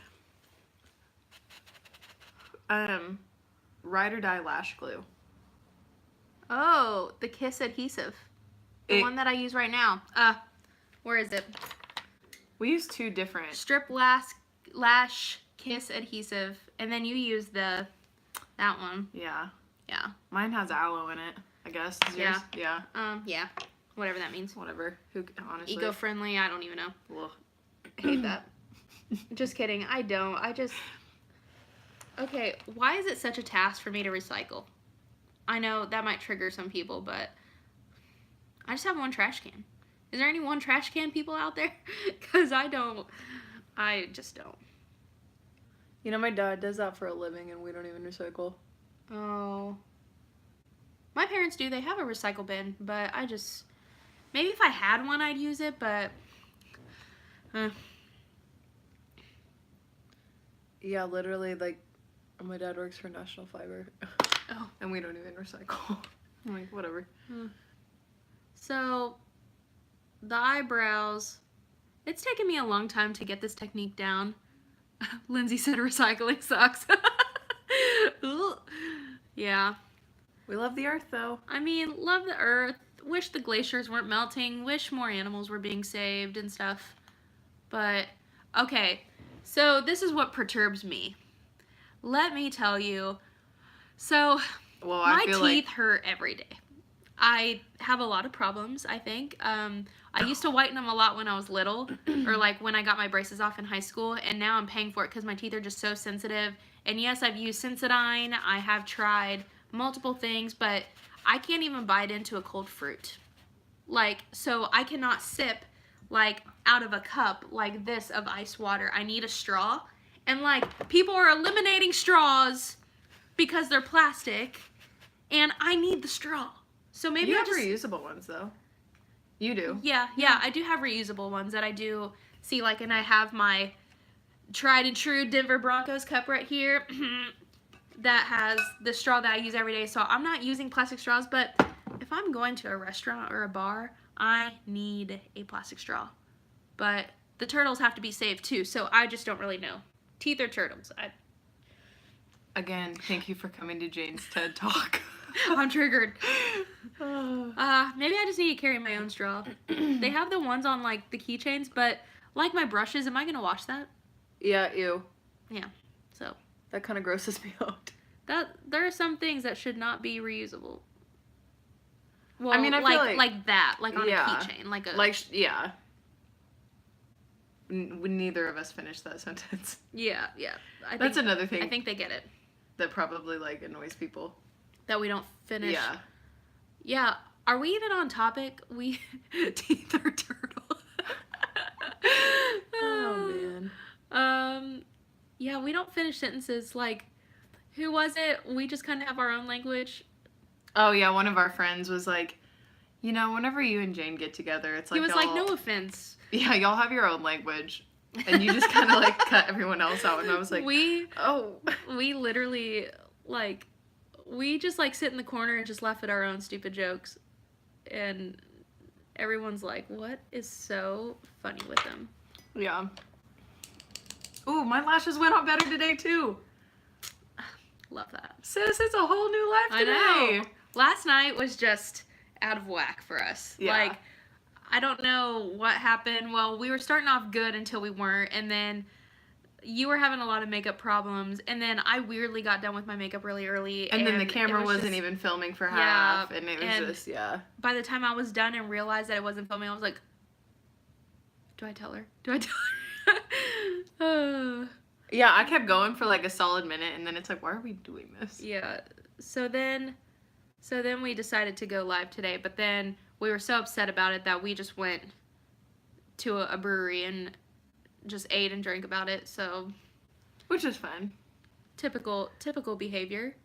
Ride or Die lash glue. Oh, the Kiss adhesive. The one that I use right now. Where is it? We use 2 different. Strip Lash Kiss adhesive, and then you use that one. Yeah. Yeah. Mine has aloe in it, I guess. Yeah. Yeah. Yeah. Whatever that means. Whatever. Honestly. Eco-friendly, I don't even know. Ugh. I hate that. Just kidding. I don't. Okay, why is it such a task for me to recycle? I know that might trigger some people, but I just have one trash can. Is there any one trash can people out there? Because I just don't. You know, my dad does that for a living, and we don't even recycle. Oh. My parents do. They have a recycle bin, but maybe if I had one, I'd use it, but... Yeah, literally, like, my dad works for National Fiber. Oh. And we don't even recycle. I'm like, whatever. So, the eyebrows, it's taken me a long time to get this technique down. Lindsay said recycling sucks. Yeah. We love the earth, though. I mean, love the earth. Wish the glaciers weren't melting. Wish more animals were being saved and stuff. But, okay. So, this is what perturbs me. Let me tell you. So, my teeth hurt every day. I have a lot of problems, I think. I used to whiten them a lot when I was little, or like when I got my braces off in high school, and now I'm paying for it because my teeth are just so sensitive. And yes, I've used Sensodyne. I have tried multiple things, but I can't even bite into a cold fruit. Like, so I cannot sip, like, out of a cup like this of ice water. I need a straw. And, like, people are eliminating straws because they're plastic, and I need the straw. So maybe you have reusable ones, though. You do. Yeah, I do have reusable ones that I do see, like, and I have my tried and true Denver Broncos cup right here that has the straw that I use every day. So I'm not using plastic straws, but if I'm going to a restaurant or a bar, I need a plastic straw. But the turtles have to be saved, too, so I just don't really know. Teeth or turtles? Again, thank you for coming to Jane's TED Talk. I'm triggered. Maybe I just need to carry my own straw. They have the ones on, like, the keychains, but like my brushes, am I going to wash that? Yeah, ew. Yeah, so. That kind of grosses me out. There are some things that should not be reusable. Well, I mean, I feel like that, like on a keychain, yeah. Neither of us finished that sentence. Yeah. That's another thing. I think they get it. That probably, like, annoys people. That we don't finish. Yeah. Yeah. Are we even on topic? Teeth or turtle? Oh, man. Yeah, we don't finish sentences. Like, who was it? We just kind of have our own language. Oh, yeah, one of our friends was like, you know, whenever you and Jane get together, it's like he was like, no offense. Yeah, y'all have your own language. And you just kind of, like, cut everyone else out. And I was like, we literally, like, we just, like, sit in the corner and just laugh at our own stupid jokes. And everyone's like, what is so funny with them? Yeah. Ooh, my lashes went on better today, too. Love that. Sis, it's a whole new life today. I know. Last night was just out of whack for us. Yeah. Like, I don't know what happened. Well, we were starting off good until we weren't. And then, you were having a lot of makeup problems, and then I weirdly got done with my makeup really early. And then the it camera was wasn't just- even filming for Yeah, half, and it was and just, yeah. By the time I was done and realized that it wasn't filming, I was like, do I tell her? Do I tell her? Yeah, I kept going for like a solid minute, and then it's like, why are we doing this? Yeah. So then we decided to go live today, but then we were so upset about it that we just went to a brewery and just ate and drank about it. So, Which is fun. typical behavior.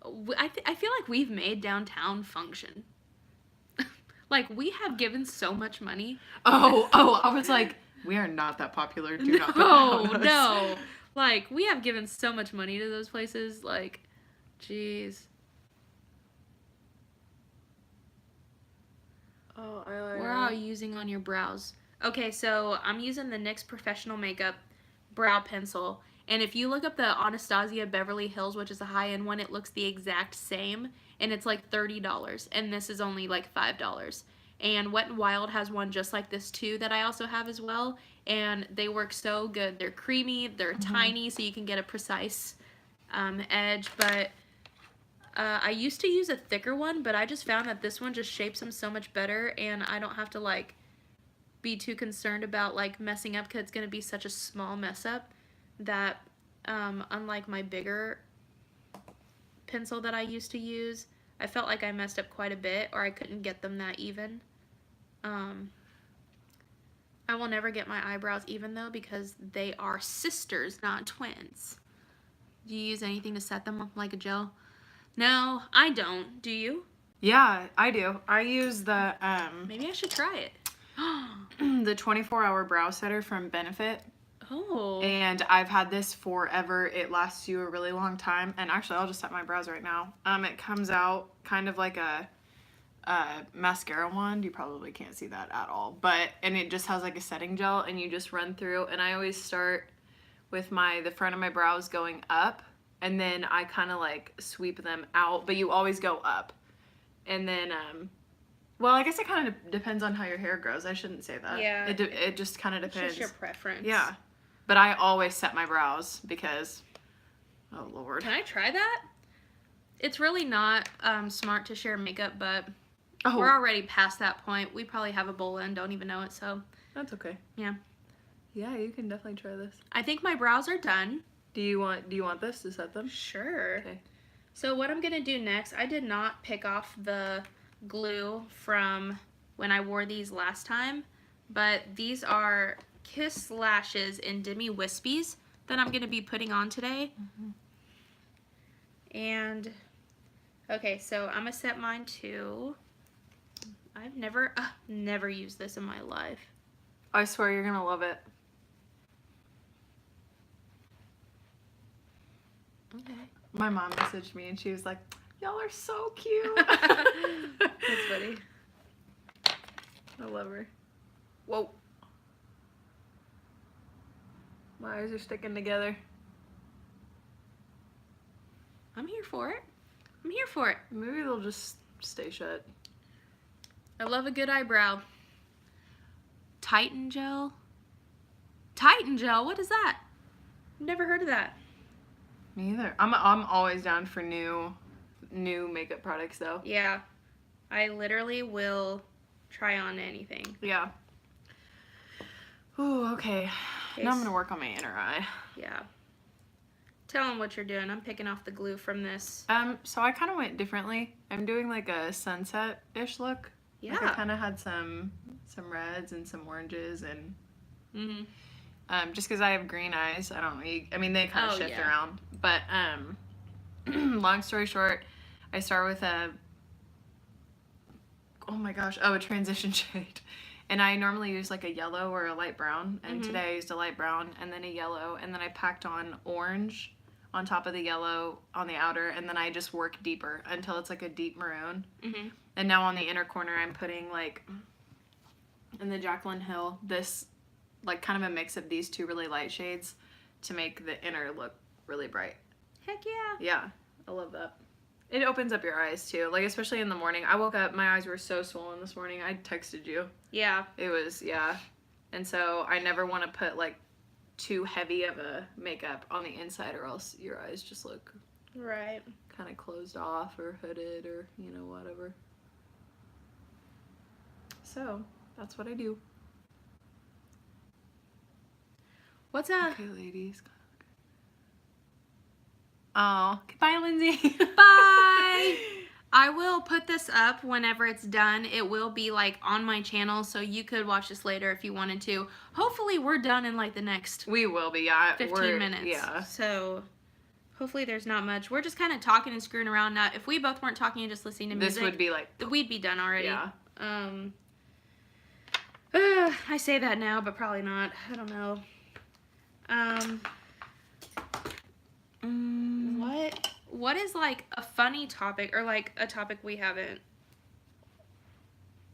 I feel like we've made downtown function. Like, we have given so much money. Oh, I was like, we are not that popular. Do not put that on us. No. Like, we have given so much money to those places. Like, jeez. Oh, eyeliner. What are you using on your brows? Okay, so I'm using the NYX Professional Makeup Brow Pencil. And if you look up the Anastasia Beverly Hills, which is a high-end one, it looks the exact same. And it's like $30. And this is only like $5. And Wet n Wild has one just like this too that I also have as well. And they work so good. They're creamy, they're tiny, so you can get a precise edge. But I used to use a thicker one, but I just found that this one just shapes them so much better. And I don't have to like be too concerned about like messing up because it's going to be such a small mess up that unlike my bigger pencil that I used to use, I felt like I messed up quite a bit, or I couldn't get them that even. I will never get my eyebrows even though, because they are sisters, not twins. Do you use anything to set them up like a gel? No, I don't. Do you? Yeah, I do. I use the Maybe I should try it. the 24-hour brow setter from Benefit. Oh. And I've had this forever. It lasts you a really long time. And actually, I'll just set my brows right now. It comes out kind of like a mascara wand. You probably can't see that at all. And it just has like a setting gel, and you just run through. And I always start with the front of my brows going up, and then I kind of like sweep them out. But you always go up. And then, well, I guess it kind of depends on how your hair grows. I shouldn't say that. Yeah. It just kind of depends. It's just your preference. Yeah. But I always set my brows because, oh Lord. Can I try that? It's really not smart to share makeup, but Oh, we're already past that point. We probably have Ebola and don't even know it, so that's okay. yeah. Yeah, you can definitely try this. I think my brows are done. Do you want this to set them? Sure. Okay. So what I'm gonna do next, I did not pick off the glue from when I wore these last time, but these are Kiss Lashes in Demi Wispies that I'm gonna be putting on today. And okay, so I'm gonna set mine to. I've never used this in my life. I swear you're gonna love it. Okay. My mom messaged me and she was like, "Y'all are so cute." That's funny. I love her. Whoa. My eyes are sticking together. I'm here for it. I'm here for it. Maybe they'll just stay shut. I love a good eyebrow. Titan gel? Titan gel? What is that? Never heard of that. Me either. I'm always down for new makeup products though. Yeah. I literally will try on anything. Yeah. Ooh, okay. Okay, Now I'm gonna work on my inner eye. Yeah. Tell them what you're doing. I'm picking off the glue from this. So I kind of went differently. I'm doing like a sunset-ish look. Yeah. Like I kind of had some reds and some oranges and just because I have green eyes, I don't know. I mean, they kind of shift around. But long story short, I start with a transition shade. And I normally use like a yellow or a light brown. And today I used a light brown and then a yellow. And then I packed on orange on top of the yellow on the outer. And then I just work deeper until it's like a deep maroon. And now on the inner corner, I'm putting like, in the Jaclyn Hill, this like kind of a mix of these two really light shades to make the inner look really bright. Heck yeah. Yeah, I love that. It opens up your eyes too, like especially in the morning. I woke up, my eyes were so swollen this morning. I texted you. Yeah. It was, yeah. And so I never want to put like too heavy of a makeup on the inside, or else your eyes just look Right. kind of closed off or hooded or, you know, whatever. So, that's what I do. What's up? Okay, ladies. Oh, goodbye, Lindsay. Bye. I will put this up whenever it's done. It will be like on my channel, so you could watch this later if you wanted to. Hopefully we're done in like the next We will be, yeah. 15 minutes. Yeah. So hopefully there's not much. We're just kind of talking and screwing around. Now, if we both weren't talking and just listening to music, This would be like, we'd be done already. yeah. I say that now, but probably not. I don't know. What is like a funny topic or like a topic we haven't?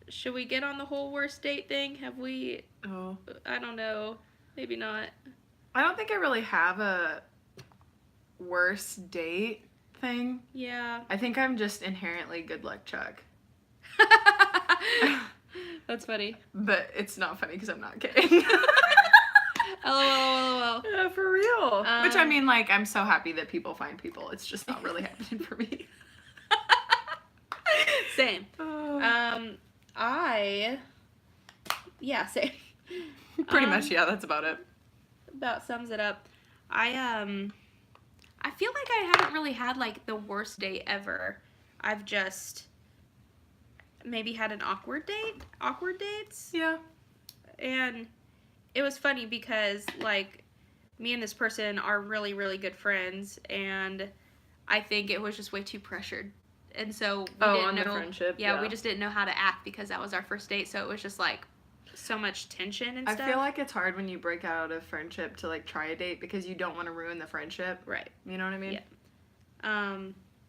Should we get on the whole worst date thing? Have we? Oh. I don't know. Maybe not. I don't think I really have a worst date thing. Yeah. I think I'm just inherently good luck Chuck. That's funny. But it's not funny because I'm not kidding. LOL. Yeah, for real. Which, I mean, like, I'm so happy that people find people. It's just not really happening for me. Same. Oh. Yeah, same. Pretty much, yeah, that's about it. About sums it up. I feel like I haven't really had like the worst date ever. I've just maybe had an awkward dates. Yeah. And it was funny because like me and this person are really, really good friends, and I think it was just way too pressured. And so we didn't know, the friendship. yeah, we just didn't know how to act because that was our first date, so it was just like so much tension and stuff. I feel like it's hard when you break out of friendship to like try a date because you don't want to ruin the friendship. Right. You know what I mean? Yeah.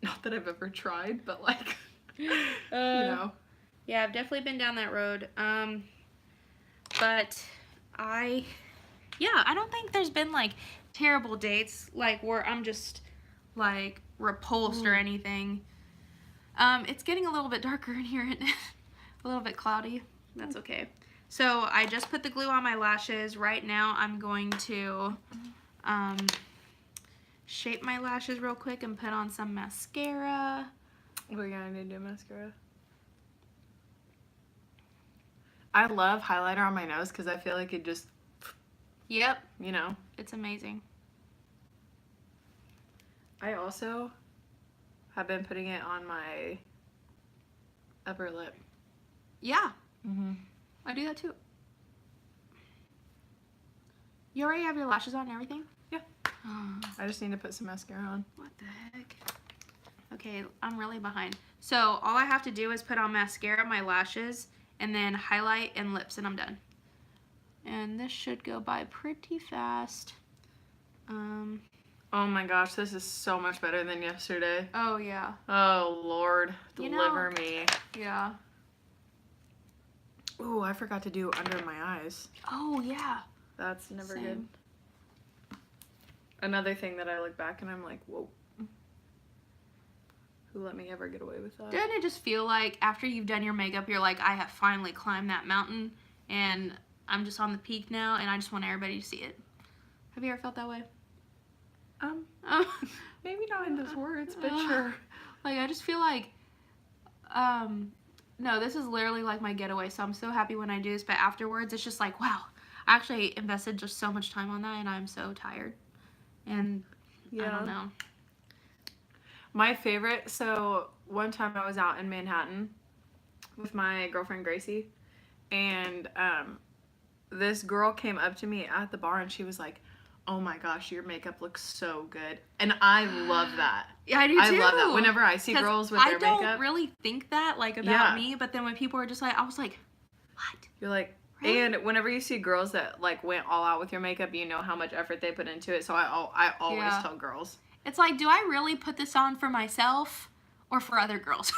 Not that I've ever tried, but like, you know. Yeah, I've definitely been down that road. But I don't think there's been like terrible dates like where I'm just like repulsed or anything. It's getting a little bit darker in here and a little bit cloudy. That's okay. So I just put the glue on my lashes. Right now I'm going to shape my lashes real quick and put on some mascara. We're gonna do mascara. I love highlighter on my nose because I feel like it just, Yep, you know. it's amazing. I also have been putting it on my upper lip. Yeah, Mm-hmm. I do that too. You already have your lashes on and everything? Yeah. I just need to put some mascara on. What the heck? Okay, I'm really behind. So all I have to do is put on mascara, my lashes, and then highlight and lips, and I'm done. And this should go by pretty fast. Oh my gosh, this is so much better than yesterday. Oh yeah. Oh Lord, You deliver know- me. Yeah. Ooh, I forgot to do under my eyes. Oh yeah. That's never Same. good. Another thing that I look back and I'm like, whoa. Who let me ever get away with that? Doesn't it just feel like after you've done your makeup, you're like, I have finally climbed that mountain, and I'm just on the peak now, and I just want everybody to see it. Have you ever felt that way? Maybe not in those words, but sure. Like, I just feel like, no, this is literally like my getaway, so I'm so happy when I do this, but afterwards, it's just like, wow, I actually invested just so much time on that, and I'm so tired. And I don't know. My favorite, so one time I was out in Manhattan with my girlfriend Gracie, and this girl came up to me at the bar and she was like, oh my gosh, your makeup looks so good. And I love that. Yeah, I do too. I love that. Whenever I see girls with their makeup. I don't really think that, like, about me, but then when people are just like, I was like, what? You're like, Really? and whenever you see girls that, like, went all out with your makeup, you know how much effort they put into it. So I always tell girls. It's like, do I really put this on for myself or for other girls?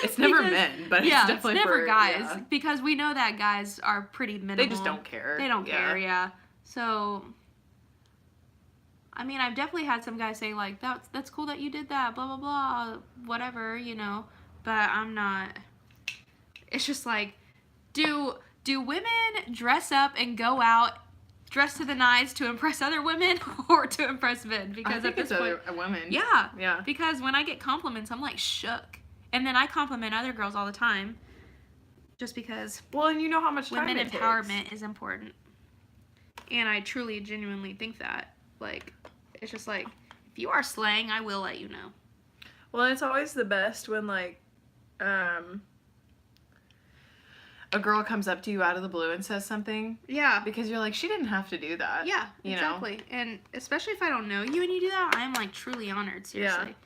It's never men, but it's definitely it's never for guys. yeah. Because we know that guys are pretty minimal. They just don't care. They don't care, yeah. So, I mean, I've definitely had some guys say, like, that's cool that you did that, blah, blah, blah, whatever, you know. But I'm not. It's just like, do women dress up and go out dress to the nines to impress other women or to impress men? Because I think at this it's point, a woman. yeah. Yeah. Because when I get compliments, I'm like shook. And then I compliment other girls all the time. Just because Well, and you know how much time women it empowerment takes. is important. And I truly, genuinely think that. Like, it's just like, if you are slaying, I will let you know. Well, it's always the best when, like, a girl comes up to you out of the blue and says something. Yeah. Because you're like, she didn't have to do that. Yeah, you exactly. know? And especially if I don't know you and you do that, I'm, like, truly honored, seriously.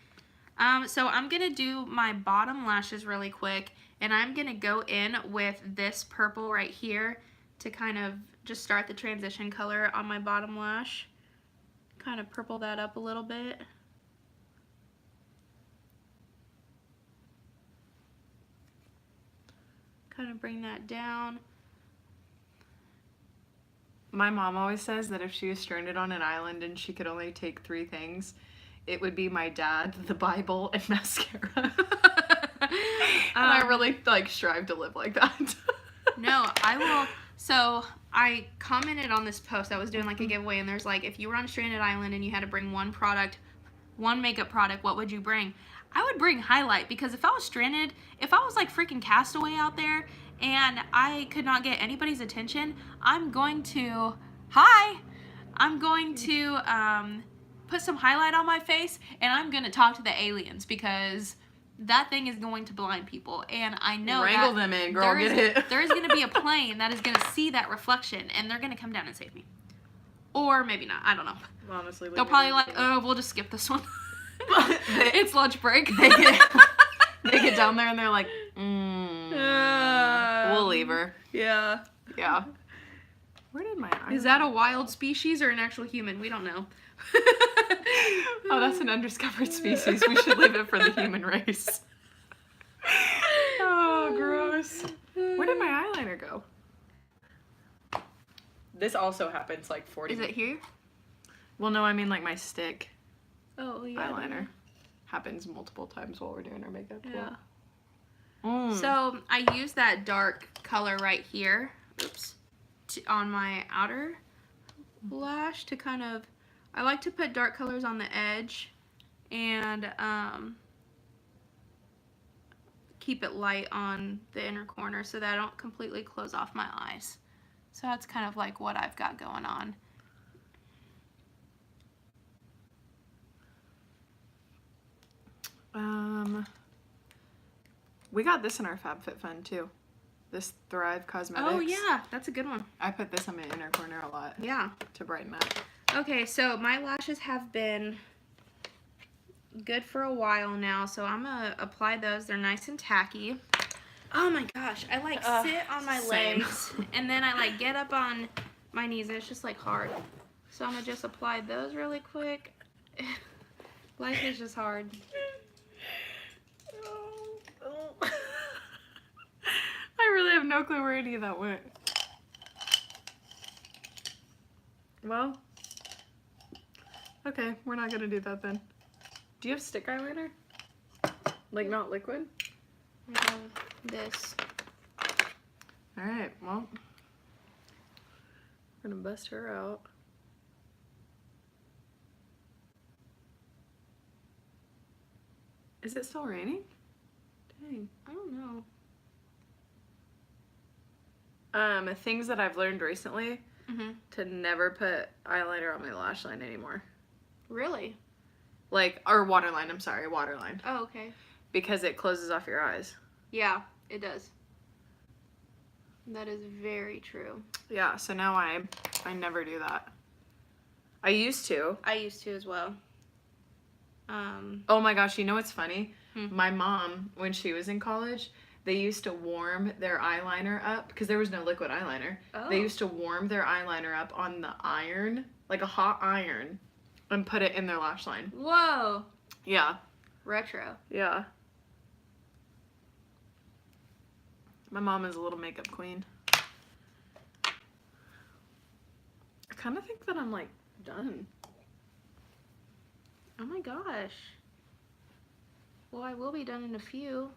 Yeah. So I'm going to do my bottom lashes really quick. And I'm going to go in with this purple right here to kind of just start the transition color on my bottom lash. Kind of purple that up a little bit. Kind of bring that down. My mom always says that if she was stranded on an island and she could only take 3 things, it would be my dad, the Bible, and mascara. And I really, like, strive to live like that. No, I will. So I commented on this post that was doing like a giveaway, and there's like, if you were on a stranded island and you had to bring one product, one makeup product, what would you bring? I would bring highlight, because if I was stranded, if I was like freaking castaway out there and I could not get anybody's attention, I'm going to put some highlight on my face and I'm going to talk to the aliens, because that thing is going to blind people, and I know Wrangle them in, girl, get it. There is going to be a plane that is going to see that reflection, and they're going to come down and save me. Or maybe not, I don't know. Honestly, They'll probably like, oh, we'll just skip this one. It's lunch break. They get down there and they're like, we'll leave her. Yeah. Yeah. Where did my eye? Is that a wild species or an actual human? We don't know. Oh, that's an undiscovered species. We should leave it for the human race. Oh, gross. Where did my eyeliner go? This also happens like 40 Is it here? Well, no, I mean like my stick Oh, yeah. eyeliner happens multiple times while we're doing our makeup. Yeah. So I use that dark color right here, on my outer lash to kind of, I like to put dark colors on the edge and keep it light on the inner corner so that I don't completely close off my eyes. So that's kind of like what I've got going on. We got this in our FabFitFun too. This Thrive Cosmetics. Oh yeah, that's a good one. I put this on my inner corner a lot. Yeah. To brighten up. Okay, so my lashes have been good for a while now, so I'm gonna apply those. They're nice and tacky. Oh my gosh, I like sit on my legs and then I like get up on my knees and it's just like hard. So I'm gonna just apply those really quick. Life is just hard. I really have no clue where any of that went. Well, okay, we're not gonna do that then. Do you have stick eyeliner? Like not liquid? I have this. Alright, well, we're gonna bust her out. Is it still raining? Dang. I don't know. Things that I've learned recently, to never put eyeliner on my lash line anymore. Really? Like, or waterline, I'm sorry, waterline. Oh, okay. Because it closes off your eyes. Yeah, it does. That is very true. Yeah, so now I never do that. I used to. I used to as well. Oh my gosh, you know what's funny? My mom, when she was in college, they used to warm their eyeliner up, because there was no liquid eyeliner. Oh. They used to warm their eyeliner up on the iron, like a hot iron, and put it in their lash line. Whoa. Yeah. Retro. Yeah. My mom is a little makeup queen. I kind of think that I'm like done. Oh my gosh. Well, I will be done in a few.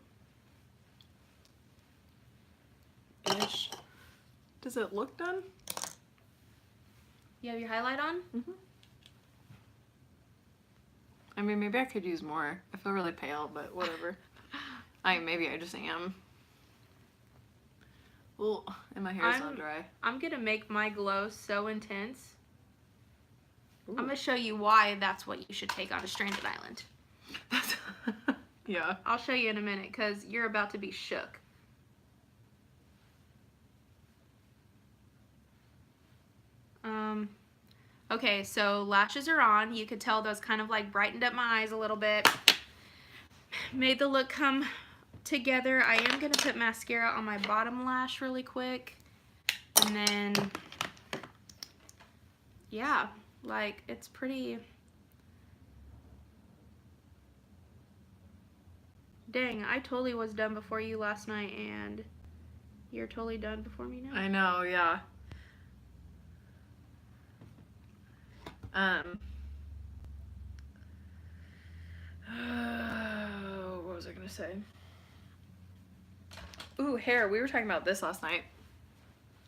Ish. Does it look done? You have your highlight on? Mm-hmm. I mean, maybe I could use more. I feel really pale, but whatever. Maybe I just am. Well, and my hair's all dry. I'm gonna make my glow so intense. Ooh. I'm gonna show you why that's what you should take on a stranded island. Yeah. I'll show you in a minute because you're about to be shook. Okay, so lashes are on. You could tell those kind of like brightened up my eyes a little bit. Made the look come together. I am gonna put mascara on my bottom lash really quick. And then, yeah, like it's pretty. Dang, I totally was done before you last night and you're totally done before me now. I know, yeah. What was I gonna say? Ooh, hair. We were talking about this last night.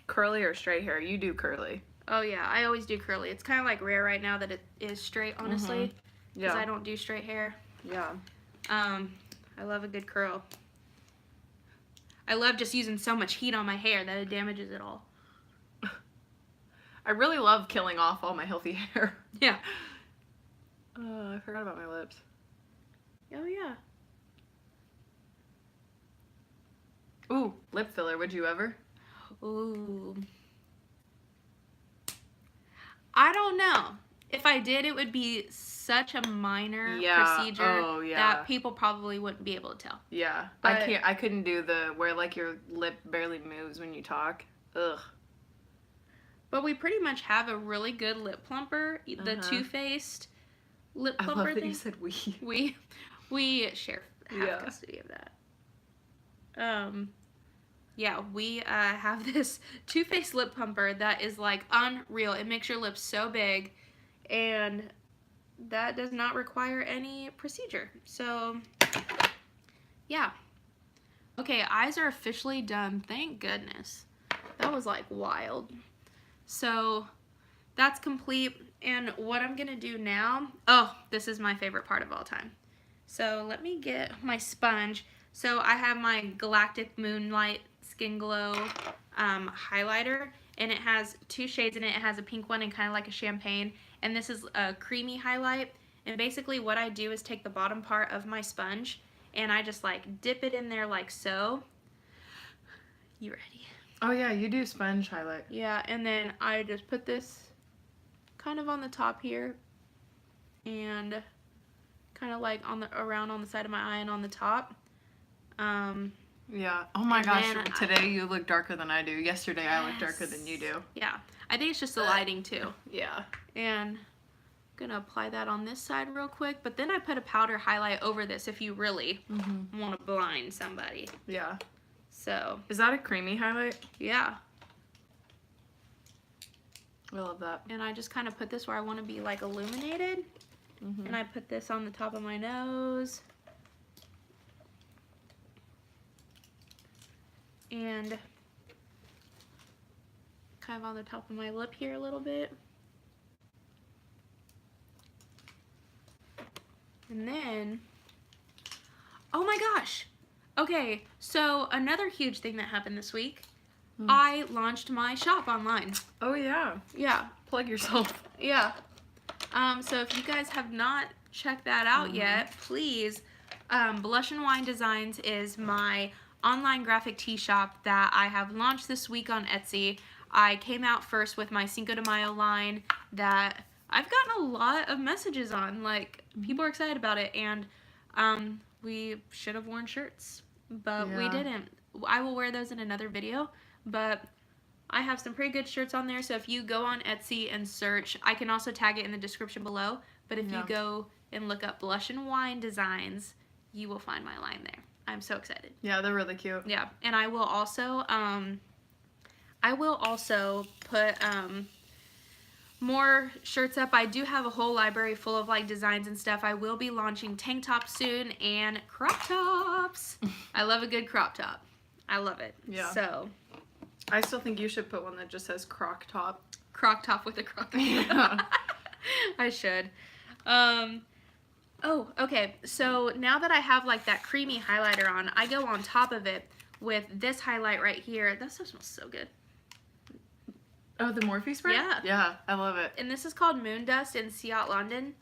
Curly or straight hair? You do curly. Oh yeah, I always do curly. It's kind of like rare right now that it is straight, honestly. Because I don't do straight hair. Yeah. I love a good curl. I love just using so much heat on my hair that it damages it all. I really love killing off all my healthy hair. Yeah. I forgot about my lips. Oh yeah. Ooh, lip filler. Would you ever? Ooh. I don't know. If I did, it would be such a minor procedure that people probably wouldn't be able to tell. Yeah. But I couldn't do the where like your lip barely moves when you talk. Ugh. But we pretty much have a really good lip plumper, the Too Faced lip plumper I love that thing. you said we. We share half custody of that. Yeah, we have this Too Faced lip plumper that is like unreal. It makes your lips so big, and that does not require any procedure. So, yeah. Okay, eyes are officially done. Thank goodness. That was like wild. So, that's complete. And what I'm going to do now, oh, this is my favorite part of all time. So, let me get my sponge. So, I have my Galactic Moonlight Skin Glow highlighter, and it has two shades in it. It has a pink one and kind of like a champagne, and this is a creamy highlight. And basically what I do is take the bottom part of my sponge and I just like dip it in there like so. You ready? Oh yeah, you do sponge highlight. Yeah, and then I just put this kind of on the top here and kind of like on the around on the side of my eye and on the top. Yeah. Oh my gosh, today you look darker than I do. Yesterday I look darker than you do. Yeah. I think it's just the lighting too. Yeah. And I'm gonna apply that on this side real quick, but then I put a powder highlight over this if you really want to blind somebody. Yeah. So. Is that a creamy highlight? Yeah. I love that. And I just kind of put this where I want to be like illuminated. And I put this on the top of my nose. And kind of on the top of my lip here a little bit. And then, oh my gosh. Okay, so another huge thing that happened this week, I launched my shop online. Oh yeah. Yeah. Plug yourself. Yeah. So if you guys have not checked that out yet, please, Blush and Wine Designs is my online graphic tee shop that I have launched this week on Etsy. I came out first with my Cinco de Mayo line that I've gotten a lot of messages on. Like, people are excited about it, and we should have worn shirts, but we didn't. I will wear those in another video, but I have some pretty good shirts on there, so if you go on Etsy and search, I can also tag it in the description below, but if you go and look up Blush and Wine Designs, you will find my line there. I'm so excited. Yeah, they're really cute. Yeah, and I will also put more shirts up. I do have a whole library full of like designs and stuff. I will be launching tank tops soon and crop tops. I love a good crop top. I love it. Yeah. So I still think you should put one that just says croc top. Croc top with a croc. Yeah. I should. Oh, okay. So now that I have like that creamy highlighter on, I go on top of it with this highlight right here. That stuff smells so good. Oh, the Morphe spray? Yeah. Yeah, I love it. And this is called Moon Dust in Seat London.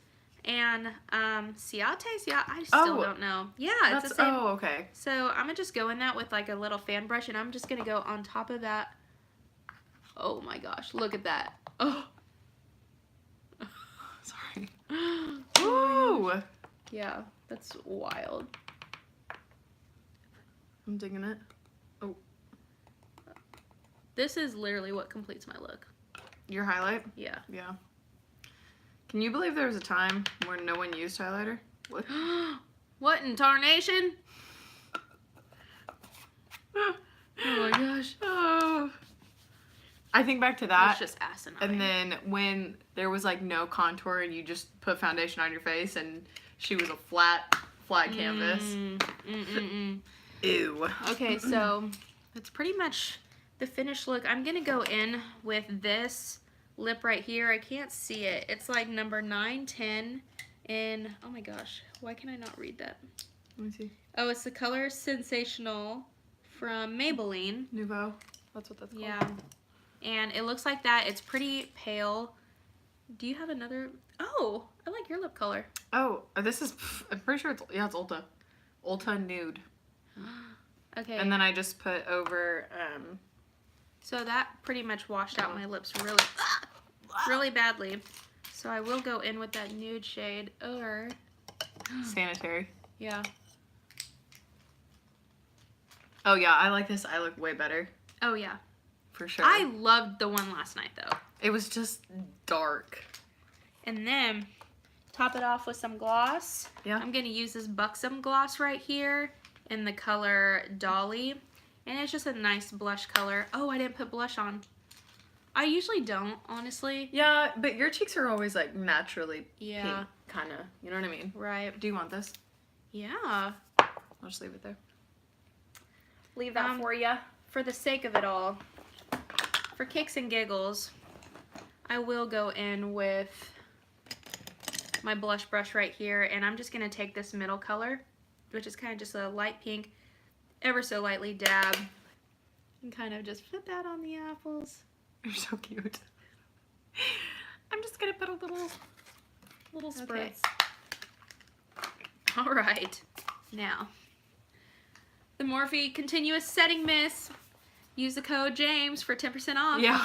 And Ciate? Yeah, I still don't know. Yeah, it's the same. Oh, okay. So I'm gonna just go in that with like a little fan brush, and I'm just gonna go on top of that. Oh my gosh, look at that. Oh. Sorry. Ooh. Yeah, that's wild. I'm digging it. Oh. This is literally what completes my look. Your highlight? Yeah. Yeah. Can you believe there was a time where no one used highlighter? What? What in tarnation? Oh my gosh. Oh. I think back to that. It's just asinine. And then when there was like no contour and you just put foundation on your face and she was a flat canvas. Ew. Okay, so that's pretty much the finished look. I'm gonna go in with this lip right here. I can't see it. It's like number 910 and oh my gosh, why can I not read that? Let me see. Oh, it's the color Sensational from Maybelline. Nouveau. That's what that's called. Yeah. And it looks like that. It's pretty pale. Do you have another? Oh, I like your lip color. Oh, this is, I'm pretty sure it's Ulta. Ulta Nude. Okay. And then I just put over, so that pretty much washed out my lips really badly. So I will go in with that nude shade or Sanitary. yeah. Oh yeah, I like this. I look way better. Oh yeah. For sure. I loved the one last night though. It was just dark. And then top it off with some gloss. Yeah. I'm gonna use this Buxom gloss right here in the color Dolly. And it's just a nice blush color. Oh, I didn't put blush on. I usually don't, honestly. Yeah, but your cheeks are always like naturally Yeah. pink, kind of. You know what I mean? Right. Do you want this? Yeah. I'll just leave it there. Leave that for you. For the sake of it all, for kicks and giggles, I will go in with my blush brush right here, and I'm just going to take this middle color, which is kind of just a light pink, ever so lightly dab, and kind of just put that on the apples. You're so cute. I'm just going to put a little spritz. All right. Now, the Morphe Continuous Setting Mist. Use the code James for 10% off. Yeah.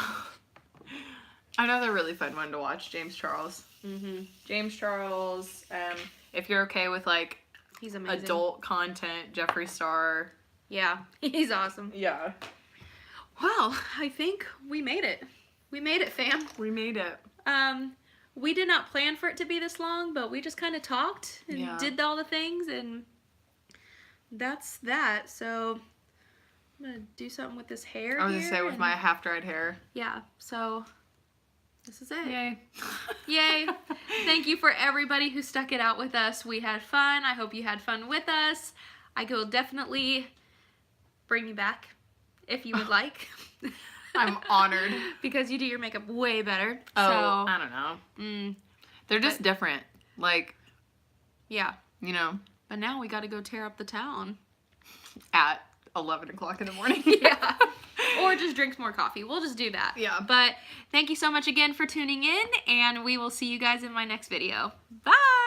Another really fun one to watch, James Charles. Mm-hmm. James Charles, if you're okay with like He's amazing. adult content, Jeffree Star. Yeah, he's awesome. Yeah. Well, I think we made it. We made it, fam. We made it. We did not plan for it to be this long, but we just kind of talked and did all the things, and that's that. So I'm gonna do something with this hair. I was gonna say with my half-dried hair. Yeah. So this is it. Yay. Yay. Thank you for everybody who stuck it out with us. We had fun. I hope you had fun with us. I will definitely bring you back if you would like. I'm honored. Because you do your makeup way better. Oh, so, I don't know. They're just different. Like, yeah. you know. But now we got to go tear up the town. At 11 o'clock in the morning. Yeah. Or just drink more coffee. We'll just do that. Yeah. But thank you so much again for tuning in, and we will see you guys in my next video. Bye!